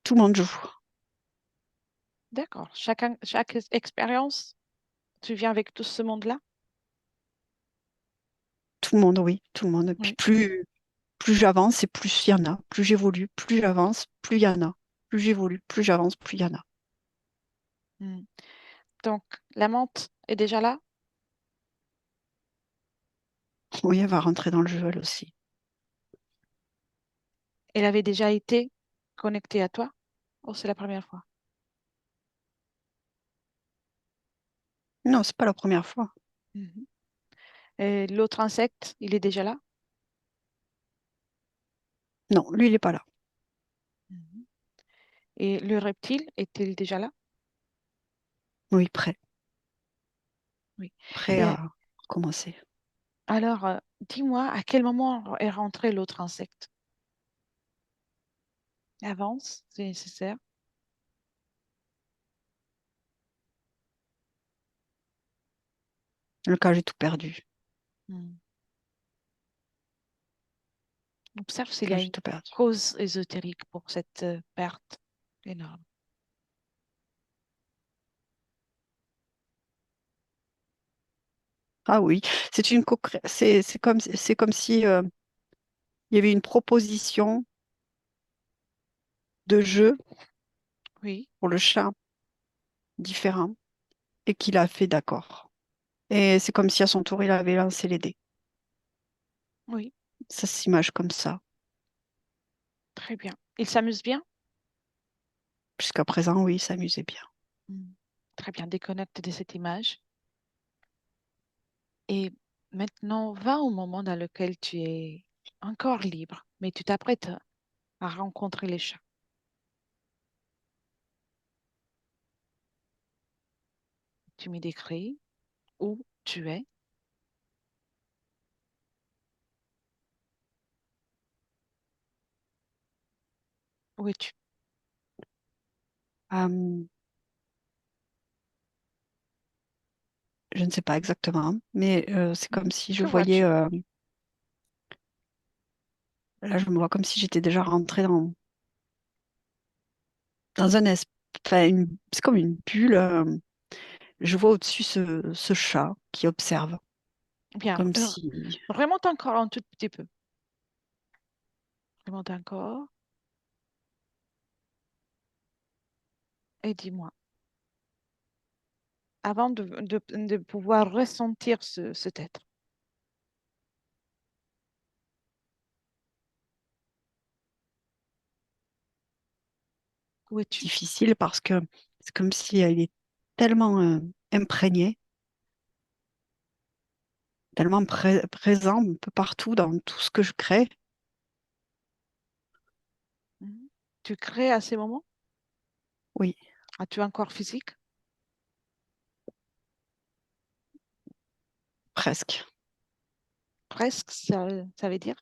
C: Tout le monde joue.
B: D'accord. Chaque expérience, tu viens avec tout ce monde-là?
C: Tout le monde, oui, tout le monde. Puis
B: Oui.
C: plus j'avance et plus il y en a. Plus j'évolue, plus j'avance, plus il y en a. Plus j'évolue, plus j'avance, plus il y en a.
B: Hmm. Donc, la menthe est déjà là?
C: Oui, elle va rentrer dans le jeu, elle aussi.
B: Elle avait déjà été connectée à toi? Oh, c'est la première fois.
C: Non, c'est pas la première fois.
B: Mhm. Et l'autre insecte, il est déjà là?
C: Non, lui, il n'est pas là.
B: Mhm. Et le reptile, est-il déjà là?
C: Oui, prêt.
B: Oui.
C: Prêt
B: Et
C: à commencer.
B: alors, dis-moi, à quel moment est rentré l'autre insecte? Avance, c'est nécessaire.
C: Le cas, j'ai tout perdu.
B: Hmm. Observe
C: Le
B: s'il y
C: cas,
B: a
C: j'ai
B: une
C: tout perdu.
B: cause ésotérique pour cette perte énorme.
C: Ah oui, c'est comme si il y avait une proposition de jeu
B: Oui,
C: pour le chat différent et qu'il a fait d'accord. Et c'est comme si à son tour, il avait lancé les dés.
B: oui,
C: Ça s'image comme ça.
B: très bien. Il s'amuse bien?
C: Jusqu'à présent, oui, il s'amusait bien.
B: Hmm. Très bien, déconnecte de cette image. Et maintenant, va au moment dans lequel tu es encore libre, mais tu t'apprêtes à rencontrer les chats. Tu me décris où tu es, où es-tu?
C: Euh, je ne sais pas exactement, mais c'est comme
B: Mhm.
C: si je
B: Que
C: voyais,
B: vois-tu?
C: là, je me vois comme si j'étais déjà rentrée dans un espace, enfin, c'est comme une bulle. Je vois au-dessus ce chat qui observe,
B: Bien,
C: comme si,
B: remonte encore un tout petit peu. Remonte encore et dis-moi, avant de pouvoir ressentir cet être, où es-tu?
C: difficile parce que c'est comme si il est tellement imprégné, tellement présent un peu partout dans tout ce que je crée.
B: Mhm. Tu crées à ces moments?
C: Oui,
B: As-tu un corps physique?
C: presque.
B: Presque, ça veut dire?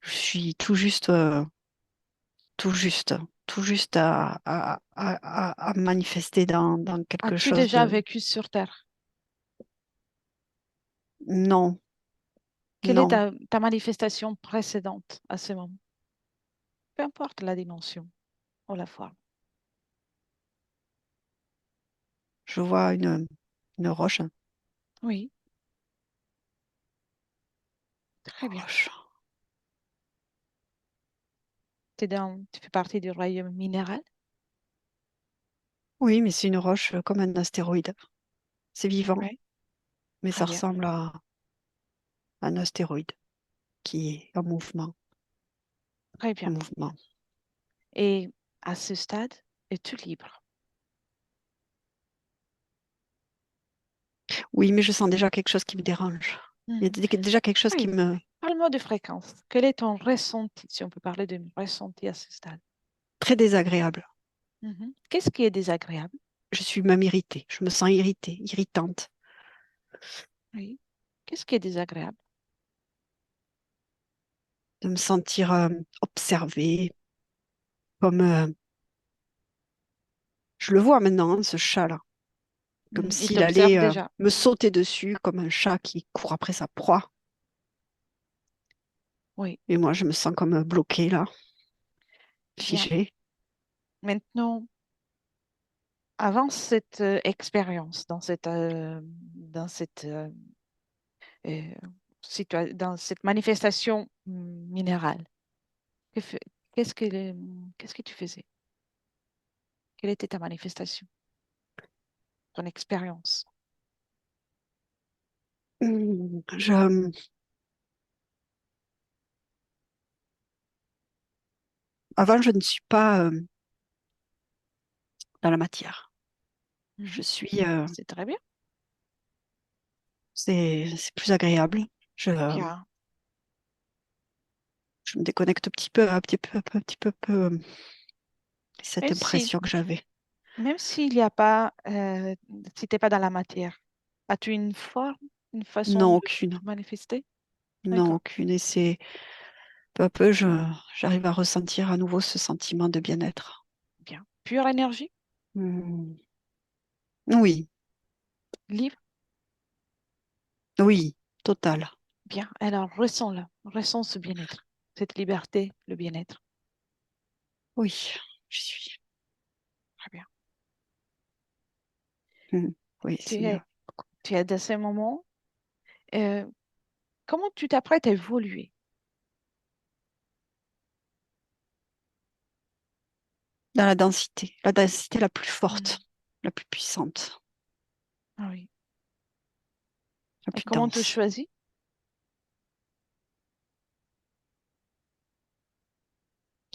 C: Je suis tout juste, tout juste à manifester dans quelque
B: As-tu
C: chose
B: déjà
C: de...
B: vécu sur Terre?
C: Non,
B: Quelle est
C: non,
B: ta manifestation précédente à ce moment? Peu importe la dimension ou la forme.
C: je vois une roche,
B: Oui, très bien.
C: roche.
B: Tu fais partie du royaume minéral?
C: Oui, mais c'est une roche comme un astéroïde. C'est vivant,
B: Oui,
C: mais
B: très
C: ça
B: bien,
C: ressemble à un astéroïde qui est
B: très
C: en
B: bien.
C: mouvement.
B: Et à ce stade, es-tu libre?
C: Oui, mais je sens déjà quelque chose qui me dérange. Il y a
B: Mhm.
C: déjà quelque chose qui
B: Oui,
C: me...
B: parle-moi de fréquence. Quel est ton ressenti, si on peut parler de ressenti à ce stade?
C: très désagréable.
B: Mhm. Qu'est-ce qui est désagréable?
C: Je suis même irritée. Je me sens irritée, irritante.
B: Oui. Qu'est-ce qui est désagréable?
C: de me sentir observée, comme je le vois maintenant, hein, ce chat-là, comme
B: Il
C: s'il
B: t'observe
C: allait
B: déjà.
C: me sauter dessus, comme un chat qui court après sa proie.
B: Oui,
C: Et moi, je me sens comme bloquée là,
B: bien.
C: figée.
B: Maintenant, avant cette expérience, euh, dans cette manifestation minérale, que fe- qu'est-ce que, qu'est-ce que tu faisais? Quelle était ta manifestation, ton expérience?
C: Je, avant, je ne suis pas dans la matière.
B: Mhm.
C: Je suis,
B: C'est très bien.
C: c'est plus agréable. Je,
B: Bien.
C: je me déconnecte un petit peu, cette
B: Même si,
C: impression que j'avais.
B: même s'il n'y a pas, si t'es pas dans la matière, as-tu une forme, une façon
C: Non,
B: de
C: aucune.
B: manifester?
C: Non,
B: D'accord.
C: aucune. Et c'est peu à peu, j'arrive à ressentir à nouveau ce sentiment de bien-être.
B: Bien. Pure énergie,
C: Hmm. Oui,
B: libre.
C: oui, total.
B: Bien. Alors, ressens-la. Ressens ce bien-être, cette liberté, le bien-être.
C: Oui, j'y suis.
B: Très bien.
C: Hmm. Oui,
B: Tu
C: c'est mieux.
B: es, tu es dans ces moments. euh, Comment tu t'apprêtes à évoluer?
C: Dans la densité la plus
B: Mhm.
C: forte, la plus puissante,
B: Ah oui.
C: la
B: Et
C: plus
B: comment tu
C: dense.
B: choisis?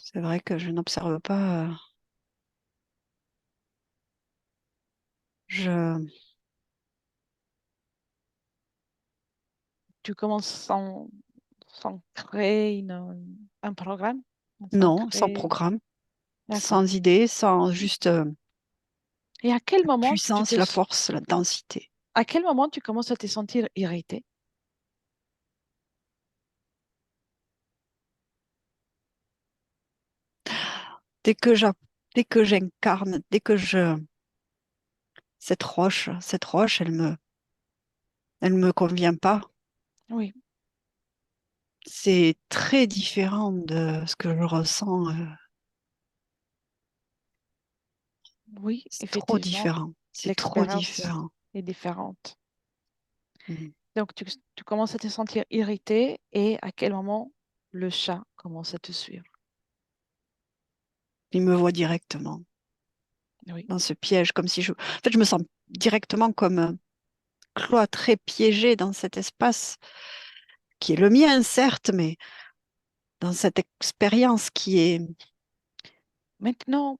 C: C'est vrai que je n'observe pas. Je
B: Tu commences sans créer un programme, sans
C: non, sans
B: créer.
C: programme,
B: D'accord.
C: sans idée, sans juste
B: Et à quel
C: la
B: moment
C: puissance, la force, la densité.
B: à quel moment tu commences à te sentir irrité?
C: Dès que j'a- dès que j'incarne, dès que je cette roche, elle me convient pas.
B: Oui,
C: C'est très différent de ce que je ressens.
B: oui,
C: C'est trop
B: effectivement,
C: différent. C'est trop
B: l'expérience
C: différent.
B: est différente.
C: Mm.
B: Donc, tu commences à te sentir irrité et à quel moment le chat commence à te suivre?
C: Il me voit directement
B: Oui,
C: dans ce piège, comme si je... En fait, je me sens directement comme cloîtrée, piégée dans cet espace qui est le mien, certes, mais dans cette expérience qui est...
B: maintenant,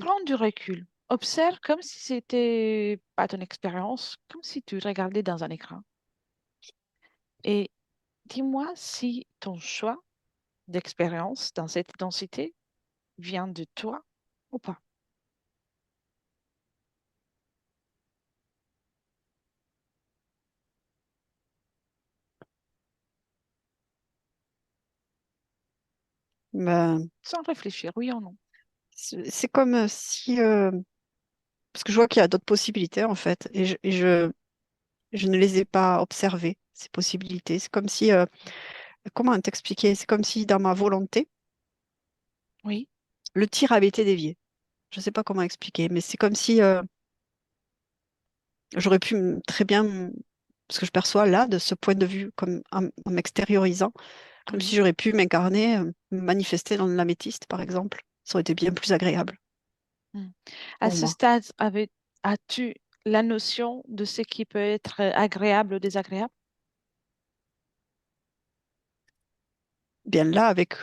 B: prends du recul. Observe comme si c'était pas ton expérience, comme si tu regardais dans un écran. Et dis-moi si ton choix d'expérience dans cette densité vient de toi ou pas.
C: ben,
B: Sans réfléchir, oui ou non.
C: c'est comme si... parce que je vois qu'il y a d'autres possibilités, en fait, je ne les ai pas observées, ces possibilités. C'est comme si... comment t'expliquer? C'est comme si dans ma volonté,
B: Oui,
C: le tir avait été dévié. Je ne sais pas comment expliquer, mais c'est comme si j'aurais pu très bien, ce que je perçois là, de ce point de vue, comme en m'extériorisant, comme si
B: oui.
C: j'aurais pu m'incarner, me manifester dans l'améthyste, par exemple. Ça aurait été bien plus agréable
B: Hmm. À
C: pour
B: ce
C: moi.
B: stade, as-tu la notion de ce qui peut être agréable ou désagréable?
C: Bien là, avec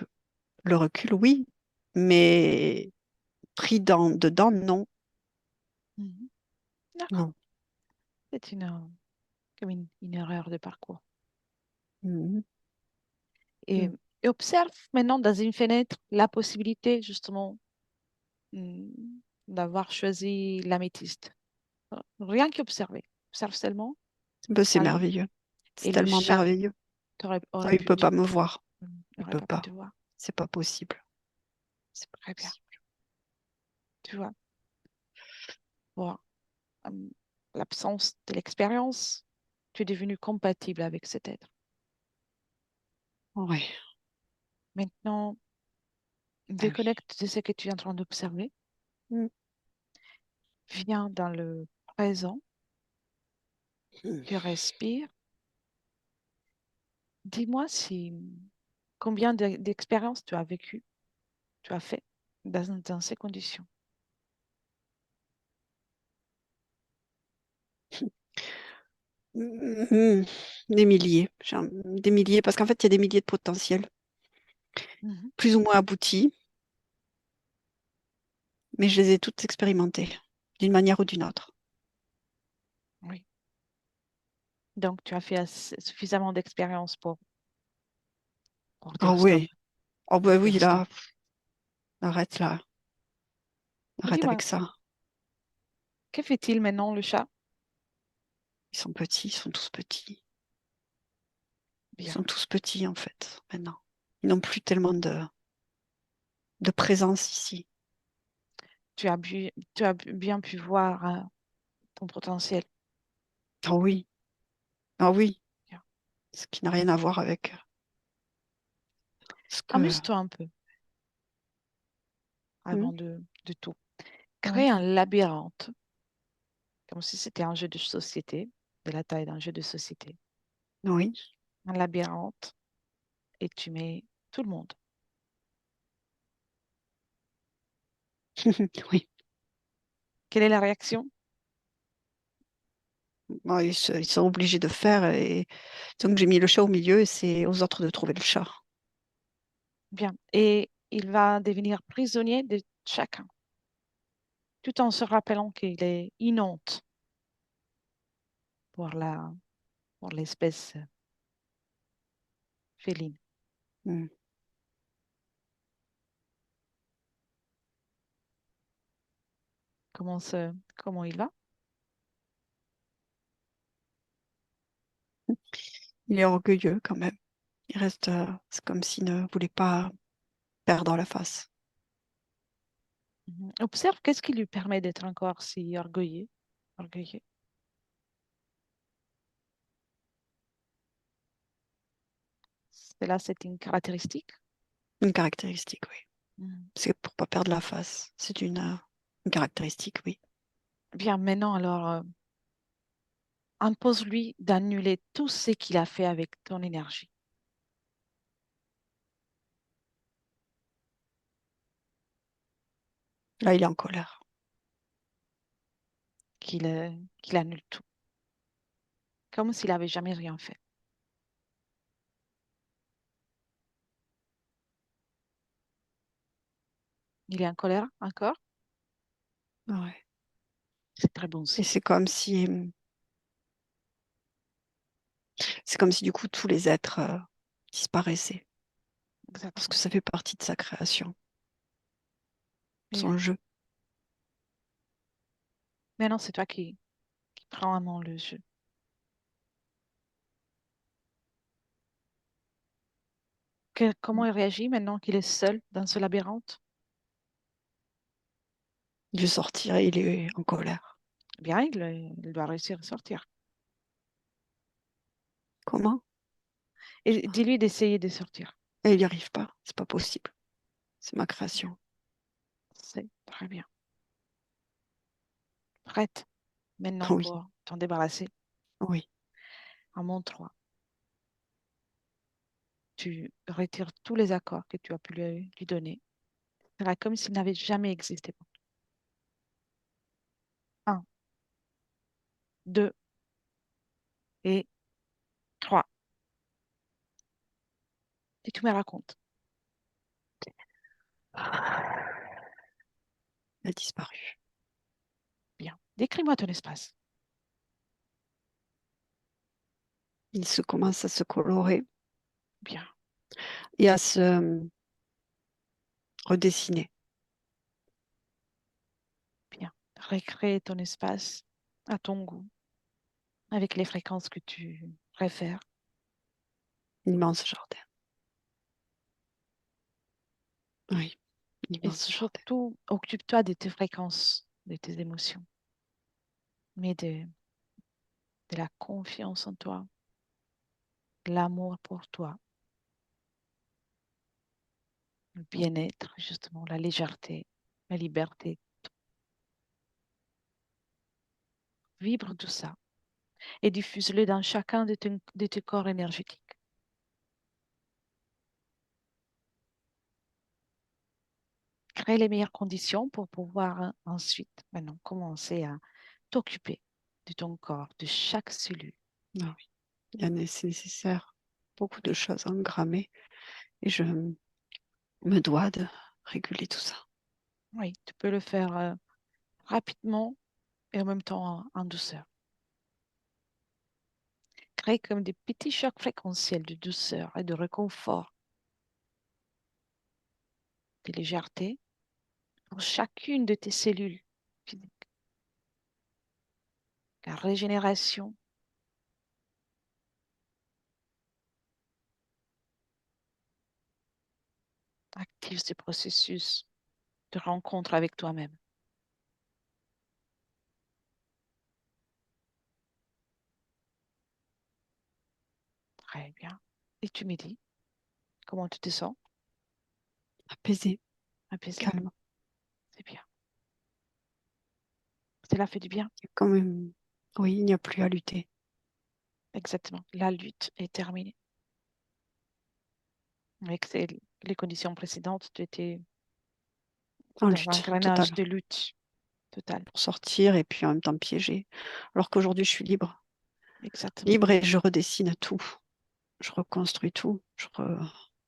C: le recul, oui, mais pris dedans, non.
B: Mhm. D'accord.
C: Non.
B: C'est comme une erreur de parcours.
C: Mhm.
B: Et,
C: Mhm.
B: et observe maintenant dans une fenêtre la possibilité justement hmm, d'avoir choisi l'améthyste. Rien qu'observer. Observe seulement.
C: Ben, c'est
B: calme.
C: merveilleux. C'est
B: Et le
C: tellement
B: chat
C: merveilleux. Ah,
B: aurait
C: il
B: pu
C: peut pas me voir. Il
B: aurait
C: peut
B: pas pu
C: pas.
B: te voir.
C: C'est pas possible. C'est pas
B: Très bien.
C: possible.
B: Tu vois, pour euh, l'absence de l'expérience, tu es devenu compatible avec cet être.
C: Ouais.
B: Maintenant,
C: Ah oui.
B: déconnecte de ce que tu es en train d'observer.
C: Mm.
B: Viens dans le présent.
C: Mm.
B: Tu respires. Dis-moi si combien d'expériences tu as vécu, tu as fait dans ces conditions.
C: Mm. Des milliers. Des milliers, parce qu'en fait, il y a des milliers de potentiels,
B: Mhm.
C: plus ou moins aboutis, mais je les ai toutes expérimentées, d'une manière ou d'une autre.
B: Oui. Donc, tu as fait suffisamment d'expérience pour
C: Ah
B: dire stop,
C: oui. Oh
B: pour
C: bah oui,
B: dire stop.
C: là, arrête là.
B: Mais
C: Arrête
B: dis-moi,
C: avec ça.
B: que fait-il maintenant, le chat?
C: Ils sont petits, ils sont tous petits. Ils
B: Bien.
C: sont tous petits, en fait, maintenant. Ils n'ont plus tellement de présence ici.
B: Tu as bien pu voir ton potentiel.
C: Ah oui, ah oui.
B: Bien.
C: Ce qui n'a rien à voir avec ce que...
B: Amuse-toi un peu
C: Hmm.
B: avant de tout. Crée
C: Ouais.
B: un labyrinthe, comme si c'était un jeu de société, de la taille d'un jeu de société.
C: Oui,
B: Un labyrinthe, et tu mets tout le monde.
C: oui.
B: Quelle est la réaction?
C: Bon, ils sont obligés de faire et donc j'ai mis le chat au milieu et c'est aux autres de trouver le chat.
B: Bien. Et il va devenir prisonnier de chacun, tout en se rappelant qu'il est inonte pour pour l'espèce féline.
C: Hmm.
B: Comment il va?
C: Il est orgueilleux quand même. Il reste, c'est comme s'il ne voulait pas perdre la face.
B: Mhm. Observe qu'est-ce qui lui permet d'être encore si orgueilleux. Orgueilleux. C'est une caractéristique.
C: Une caractéristique, oui.
B: Mhm.
C: C'est pour pas perdre la face. C'est une caractéristique, oui.
B: Bien, maintenant, alors, impose-lui d'annuler tout ce qu'il a fait avec ton énergie.
C: Là, il est en colère.
B: Qu'il qu'il annule tout, comme s'il n'avait jamais rien fait. Il est en colère encore.
C: Ouais.
B: C'est très bon
C: Et
B: signe.
C: c'est comme si du coup tous les êtres disparaissaient. Parce que
B: Exactement.
C: ça fait partie de sa création,
B: Eh
C: son
B: oui.
C: jeu.
B: Maintenant, c'est toi qui prends en main le jeu. Comment il réagit maintenant qu'il est seul dans ce labyrinthe?
C: Il veut sortir et il est en colère.
B: Bien, il doit réussir à sortir.
C: Comment?
B: Et dis-lui d'essayer de sortir.
C: Et il n'y arrive pas. C'est pas possible. C'est ma création.
B: C'est très bien. Prête maintenant
C: Oui,
B: pour t'en débarrasser.
C: oui.
B: En mon 3. Tu retires tous les accords que tu as pu lui donner. Ce sera comme s'il n'avait jamais existé. Un, deux et trois. Et tu me racontes.
C: Il a disparu.
B: Bien. Décris-moi ton espace.
C: Il se commence à se colorer
B: Bien,
C: et à se redessiner.
B: bien. Recrée ton espace à ton goût. avec les fréquences que tu préfères.
C: Immense jardin. Oui,
B: Et
C: immense jardin.
B: surtout, occupe-toi de tes fréquences, de tes émotions, mais de la confiance en toi, l'amour pour toi, le bien-être, justement, la légèreté, la liberté. Vibre tout ça et diffuse-le dans chacun de tes corps énergétiques. Crée les meilleures conditions pour pouvoir ensuite, maintenant, commencer à t'occuper de ton corps, de chaque cellule.
C: Ah oui, c'est nécessaire. Beaucoup de choses à engrammer et je me dois de réguler tout ça.
B: Oui, tu peux le faire rapidement et en même temps en douceur. Crée comme des petits chocs fréquentiels de douceur et de réconfort, de légèreté pour chacune de tes cellules physiques. La régénération, active ce processus de rencontre avec toi-même. Très bien. Et tu me dis, comment tu te sens?
C: Apaisé,
B: Apaisé?
C: calme.
B: C'est bien. Cela fait du bien.
C: Il y a quand même, oui, il n'y a plus à lutter.
B: Exactement. La lutte est terminée. Avec les conditions précédentes, tu étais
C: En
B: dans un
C: lutte
B: engrenage
C: totale
B: de lutte totale.
C: pour sortir et puis en même temps piégé. Alors qu'aujourd'hui, je suis libre.
B: Exactement.
C: Libre et je redessine tout. Je reconstruis tout. Je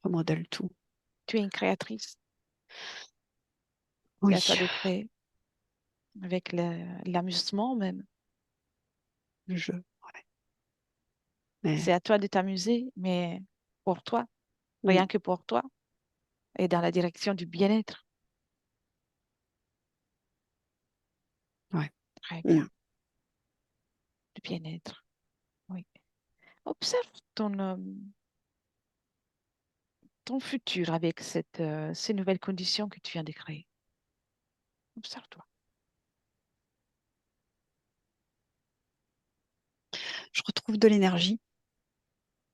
C: remodèle tout.
B: Tu es une créatrice. C'est à
C: Oui,
B: toi de créer avec l'amusement même.
C: ouais.
B: C'est
C: Mais
B: à toi de t'amuser, mais pour toi,
C: mm,
B: rien que pour toi, et dans la direction du bien-être.
C: ouais.
B: Très bien.
C: Mm.
B: Du bien-être. Oui. Observe ton futur avec ces nouvelles conditions que tu viens de créer. Observe-toi.
C: Je retrouve de l'énergie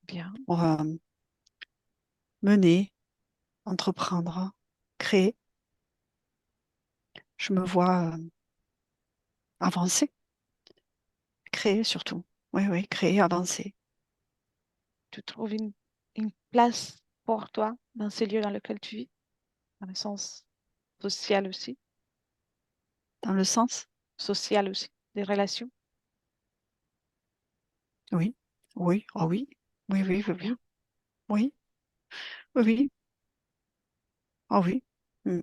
B: Bien.
C: pour mener, entreprendre, créer. Je me vois avancer, créer surtout. Oui, oui, créer, avancer.
B: Tu trouves une place pour toi dans ces lieux dans lesquels tu vis, dans le sens social aussi,
C: Dans le sens?
B: social aussi, des relations.
C: Oui, oui, oh oui, oui, oui, oui,
B: Très bien.
C: oui, oui, oui, oui, oh oui. Mm.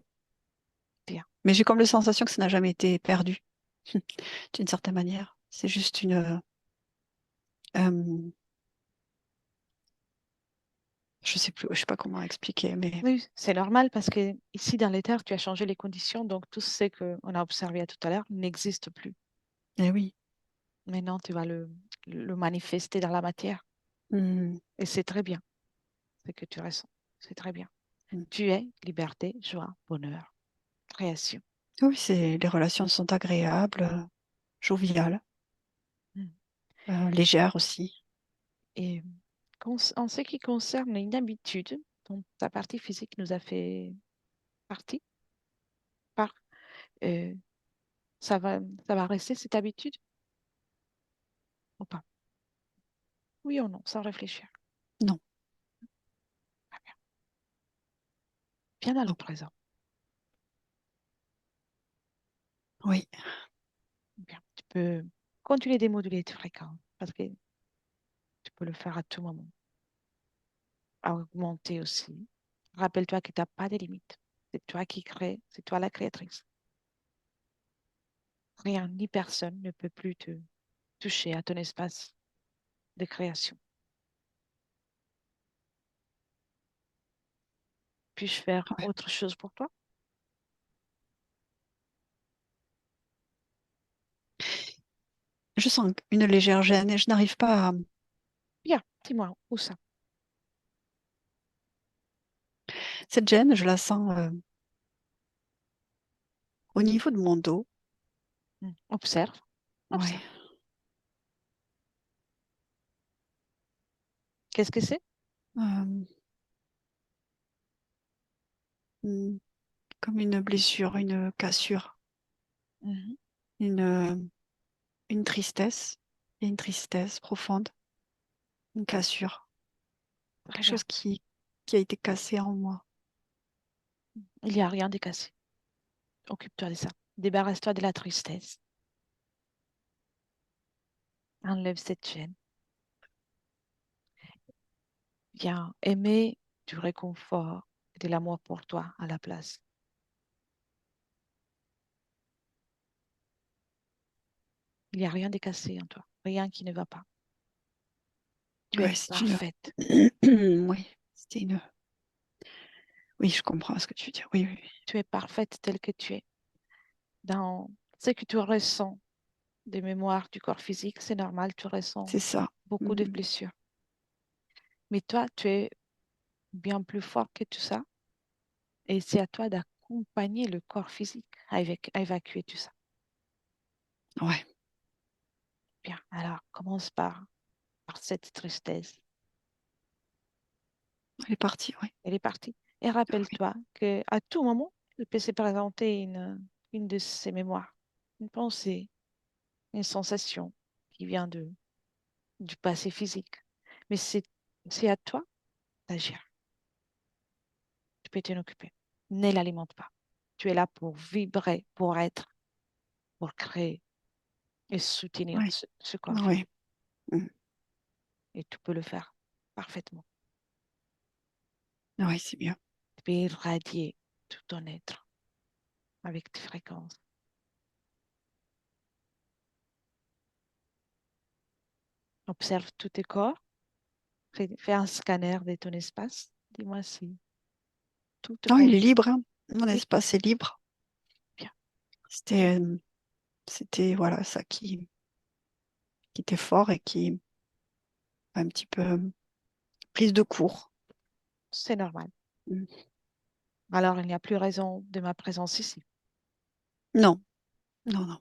B: Bien.
C: Mais j'ai comme la sensation que ça n'a jamais été perdu, d'une certaine manière. C'est juste euh, je sais plus, je sais pas comment expliquer, mais
B: Oui, c'est normal parce que ici dans les terres, tu as changé les conditions, donc tout ce qu'on a observé à tout à l'heure n'existe plus.
C: eh oui.
B: Maintenant, tu vas le manifester dans la matière.
C: Mm,
B: Et c'est très bien ce que tu ressens. C'est très bien.
C: mm.
B: Tu es liberté, joie, bonheur, création.
C: Oui, les relations sont agréables, joviales,
B: Mm.
C: légères aussi.
B: Et en ce qui concerne une habitude dont ta partie physique nous a fait partie, par, euh, ça va rester cette habitude ou pas? Oui ou non, sans réfléchir.
C: Non,
B: Très bien. Bien dans le
C: non,
B: présent.
C: oui,
B: Bien. Tu peux continuer d'émoduler tes fréquences parce que tu peux le faire à tout moment. Augmenter aussi. Rappelle-toi que tu n'as pas de limites. C'est toi qui crée, c'est toi la créatrice. Rien ni personne ne peut plus te toucher à ton espace de création. Puis-je faire
C: ouais.
B: autre chose pour toi?
C: je sens une légère gêne et je n'arrive pas à...
B: Bien, dis-moi, où ça?
C: Cette gêne, je la sens au niveau de mon dos.
B: Observe,
C: Ouais.
B: observe. Qu'est-ce que c'est?
C: Euh, hmm, comme une blessure, une cassure,
B: Mhm.
C: une, euh, une tristesse, et une tristesse profonde, une cassure,
B: Très
C: quelque
B: bien.
C: chose qui a été cassé en moi.
B: Il n'y a rien de cassé. Occupe-toi de ça. Débarrasse-toi de la tristesse. Enlève cette gêne. Viens aimer du réconfort et de l'amour pour toi à la place. Il n'y a rien de cassé en toi. Rien qui ne va pas. Tu es
C: Ouais, c'est une...
B: parfaite.
C: Oui, c'était une... Oui, je comprends ce que tu veux dire. Oui, oui, oui.
B: Tu es parfaite telle que tu es. Dans ce que tu ressens des mémoires du corps physique, c'est normal, tu ressens
C: C'est ça.
B: beaucoup de
C: Mhm.
B: blessures. Mais toi, tu es bien plus fort que tout ça. Et c'est à toi d'accompagner le corps physique à évacuer tout ça.
C: Ouais,
B: Bien, alors commence par cette tristesse.
C: elle est partie, oui.
B: Elle est partie. Et
C: Oui,
B: rappelle-toi que à tout moment, il peut se présenter une de ces mémoires, une pensée, une sensation qui vient du passé physique. Mais c'est à toi d'agir. Tu peux t'en occuper. Ne l'alimente pas. Tu es là pour vibrer, pour être, pour créer et soutenir
C: oui,
B: ce corps
C: oui.
B: physique.
C: Mhm.
B: Et tu peux le faire parfaitement.
C: Oui, c'est bien.
B: Tu peux irradier tout ton être avec tes fréquences. Observe tous tes corps. Fais un scanner de ton espace. Dis-moi si tout te
C: Non, il est
B: convient.
C: libre, hein. Mon
B: Oui,
C: espace est libre.
B: bien.
C: C'était, c'était voilà, ça qui était fort et qui a un petit peu prise de court.
B: C'est normal.
C: Mm.
B: Alors, il n'y a plus raison de ma présence ici.
C: Non, non, non.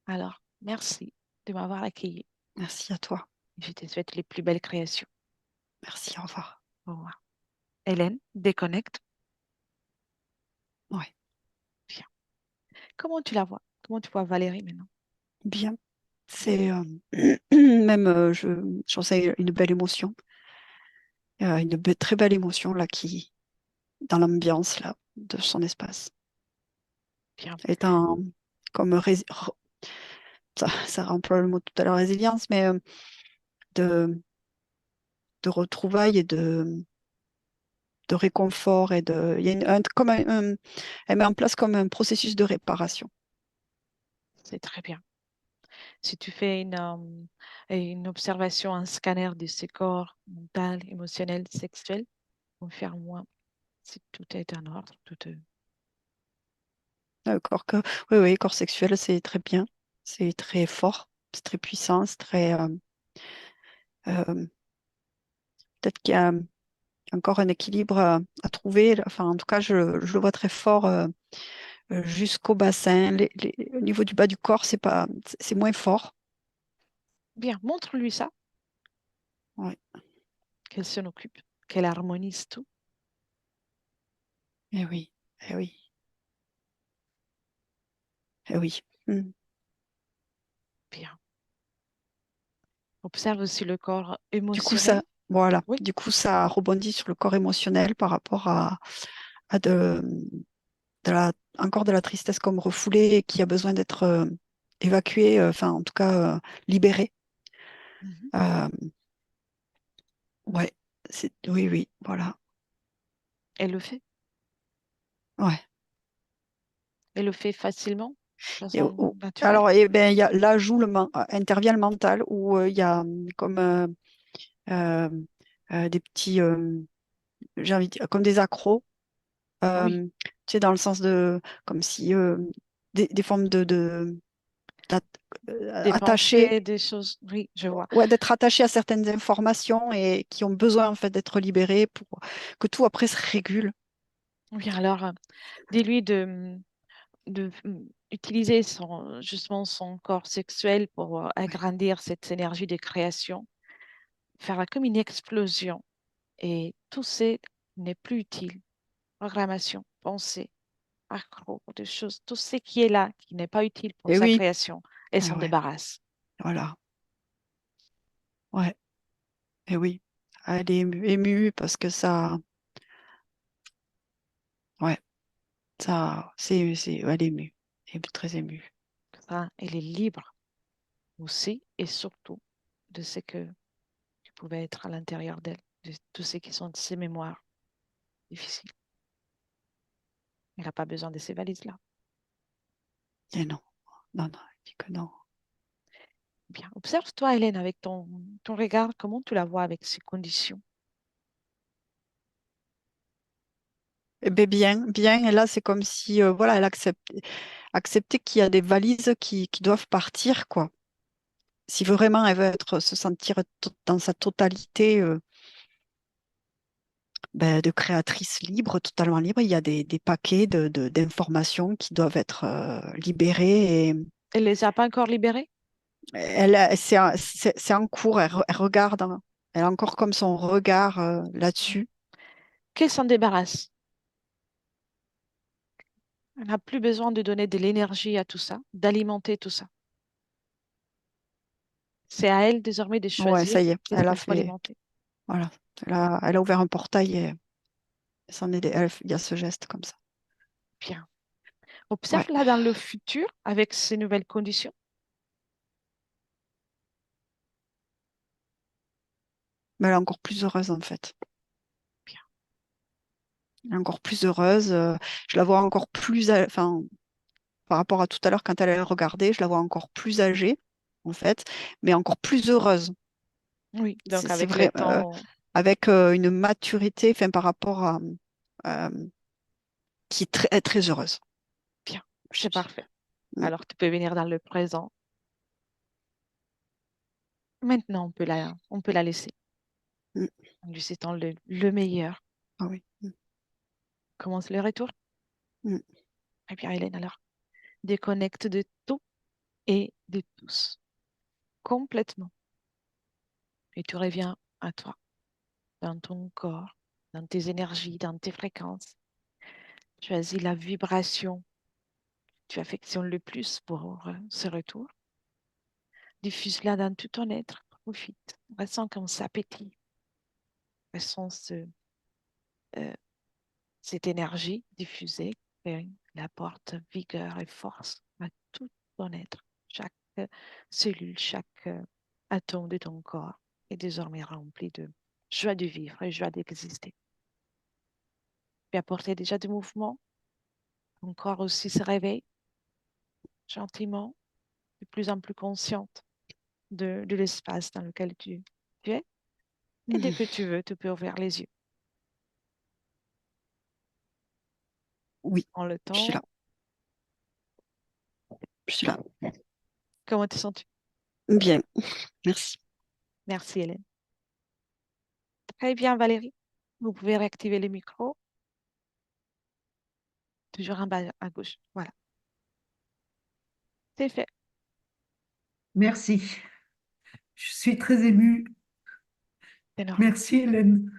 B: Alors, merci de m'avoir accueilli.
C: Merci à toi.
B: Je te souhaite les plus belles créations.
C: Merci, au revoir.
B: Au revoir. Hélène, déconnecte.
C: Ouais,
B: Bien. Comment tu la vois? Comment tu vois Valérie maintenant?
C: bien.
B: Bien.
C: C'est même, j'en sais une belle émotion. Très belle émotion là dans l'ambiance là de son espace.
B: Bien.
C: Elle est en comme ça emploie le mot tout à l'heure résilience, mais de, de retrouvailles et de réconfort il y a comme elle met en place comme un processus de réparation.
B: C'est très bien. Si tu fais une observation, un scanner de ce corps mental, émotionnel, sexuel, confirme-moi si tout est en ordre.
C: Corps oui, oui, corps sexuel, c'est très bien, c'est très fort, c'est très puissant, c'est très peut-être qu'il y a encore un équilibre à trouver. Enfin, en tout cas, je le vois très fort jusqu'au bassin. Au niveau du bas du corps, c'est moins fort.
B: Bien, montre-lui ça,
C: Ouais.
B: qu'elle s'en occupe, qu'elle harmonise tout.
C: Eh oui, eh oui, eh oui. Mm.
B: Bien. Observe aussi le corps
C: Du coup,
B: émotionnel.
C: voilà.
B: Oui.
C: Du coup, ça rebondit sur le corps émotionnel par rapport à encore de la tristesse comme refoulée et qui a besoin d'être évacuée, enfin, en tout cas, libérée.
B: Mhm.
C: Euh, ouais, oui, oui, voilà.
B: Elle le fait.
C: Ouais.
B: Elle le fait facilement, de
C: Et,
B: façon naturelle.
C: alors, eh ben, là intervient le mental où il y a comme euh, des petits, j'ai envie de dire, comme des accros,
B: Ah oui,
C: tu sais, dans le sens de, comme si des formes
B: Des
C: attaché,
B: pensées, des choses. Oui, je vois.
C: ouais, d'être attaché à certaines informations et qui ont besoin en fait d'être libérées pour que tout après se régule.
B: Oui, alors, dis-lui de utiliser justement son corps sexuel pour
C: Ouais.
B: agrandir cette énergie de création, faire comme une explosion. Et tout ce n'est plus utile. Programmation, pensée, accro, des choses, tout ce qui est là, qui n'est pas utile pour
C: Et
B: sa
C: oui,
B: création, elle
C: ah
B: s'en
C: ouais,
B: débarrasse.
C: voilà, ouais, et oui. Elle est émue parce que ça, ouais, ça, elle est émue, elle est très émue.
B: Ça, elle est libre aussi et surtout de ce que tu pouvais être à l'intérieur d'elle, de tout ce qui sont ses mémoires difficiles. Elle n'a pas besoin de ces valises-là.
C: Et non, non, non, elle dit que non.
B: Bien, observe-toi, Hélène, avec ton regard, comment tu la vois avec ces conditions.
C: Eh ben bien, bien, et là, c'est comme si, voilà, elle acceptait qu'il y a des valises qui doivent partir, quoi. Si vraiment elle veut se sentir dans sa totalité de créatrice libre, totalement libre, il y a des paquets d'informations qui doivent être libérés. Et
B: Elle les a pas encore libérés?
C: c'est en cours, elle regarde, hein. Elle a encore comme son regard là-dessus.
B: Qu'elle s'en débarrasse. Elle n'a plus besoin de donner de l'énergie à tout ça, d'alimenter tout ça. C'est à elle désormais de
C: Ouais,
B: choisir
C: ça y est,
B: qu'est-ce
C: elle a
B: qu'elle faut
C: fait,
B: alimenter.
C: voilà, elle a ouvert un portail et il y a ce geste comme ça.
B: Bien.
C: Ouais,
B: Observe-la dans le futur avec ces nouvelles conditions.
C: mais elle est encore plus heureuse en fait.
B: Bien.
C: Elle est encore plus heureuse. Je la vois encore plus, enfin, par rapport à tout à l'heure quand elle a regardé, je la vois encore plus âgée en fait, mais encore plus heureuse.
B: Oui, donc
C: C'est
B: avec le
C: vrai,
B: temps,
C: avec une maturité, enfin, par rapport à, euh, qui est très heureuse,
B: bien,
C: je
B: c'est
C: dis.
B: parfait.
C: Mm,
B: Alors tu peux venir dans le présent. Maintenant, on peut la laisser
C: mm.
B: en lui souhaitant le meilleur.
C: Ah oui.
B: Commence le retour.
C: Mm.
B: Eh bien, Hélène, alors, déconnecte de tout et de tous, complètement. Et tu reviens à toi, dans ton corps, dans tes énergies, dans tes fréquences. Choisis la vibration que tu affectionnes le plus pour ce retour. Diffuse-la dans tout ton être. Profite. Ressens comme ça pétille. Ressens euh, cette énergie diffusée qui apporte vigueur et force à tout ton être. Chaque cellule, chaque atome de ton corps est désormais rempli de joie de vivre et joie d'exister. Tu apporter déjà du mouvement. Ton corps aussi se réveille gentiment, de plus en plus consciente de l'espace dans lequel tu es. Et dès
C: Mm.
B: que tu veux, tu peux ouvrir les yeux.
C: Oui,
B: En le
C: je suis là.
B: temps,
C: Je suis là.
B: comment te sens-tu?
C: Bien, merci.
B: Merci Hélène. Très bien Valérie. Vous pouvez réactiver les micros, toujours en bas à gauche. Voilà, c'est fait.
A: Merci. Je suis très émue.
B: C'est normal.
A: Merci, Hélène.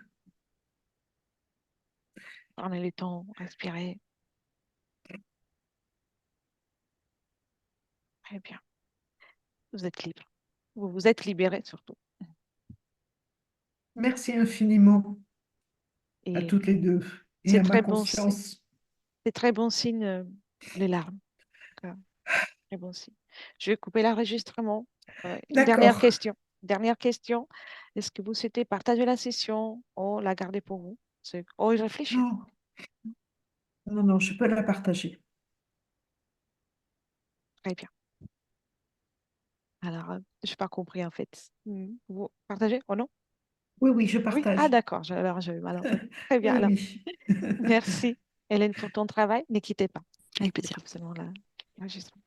B: Prenez le temps, respirez. Très bien. Vous êtes libre. Vous vous êtes libéré surtout.
A: Merci infiniment à
B: Et
A: toutes les deux et
B: c'est
A: à ma
B: très bon, c'est
A: conscience.
B: très bon signe, les larmes. Très bon signe. Je vais couper l'enregistrement. Une dernière
A: D'accord.
B: question. Dernière question. Est-ce que vous souhaitez partager la session ou la garder pour vous? Oh, y réfléchir.
A: Non, non, non, je peux la partager.
B: Très bien. Alors, je n'ai pas compris en fait. Vous partagez? Oh non?
A: Oui, oui, je
B: Oui. Ah,
A: partage.
B: d'accord. Alors, alors, très bien.
A: Oui,
B: Alors,
A: oui.
B: merci, Hélène, pour ton travail. Ne quittez pas.
C: Avec
B: Je
C: plaisir.
B: coupe seulement l'enregistrement.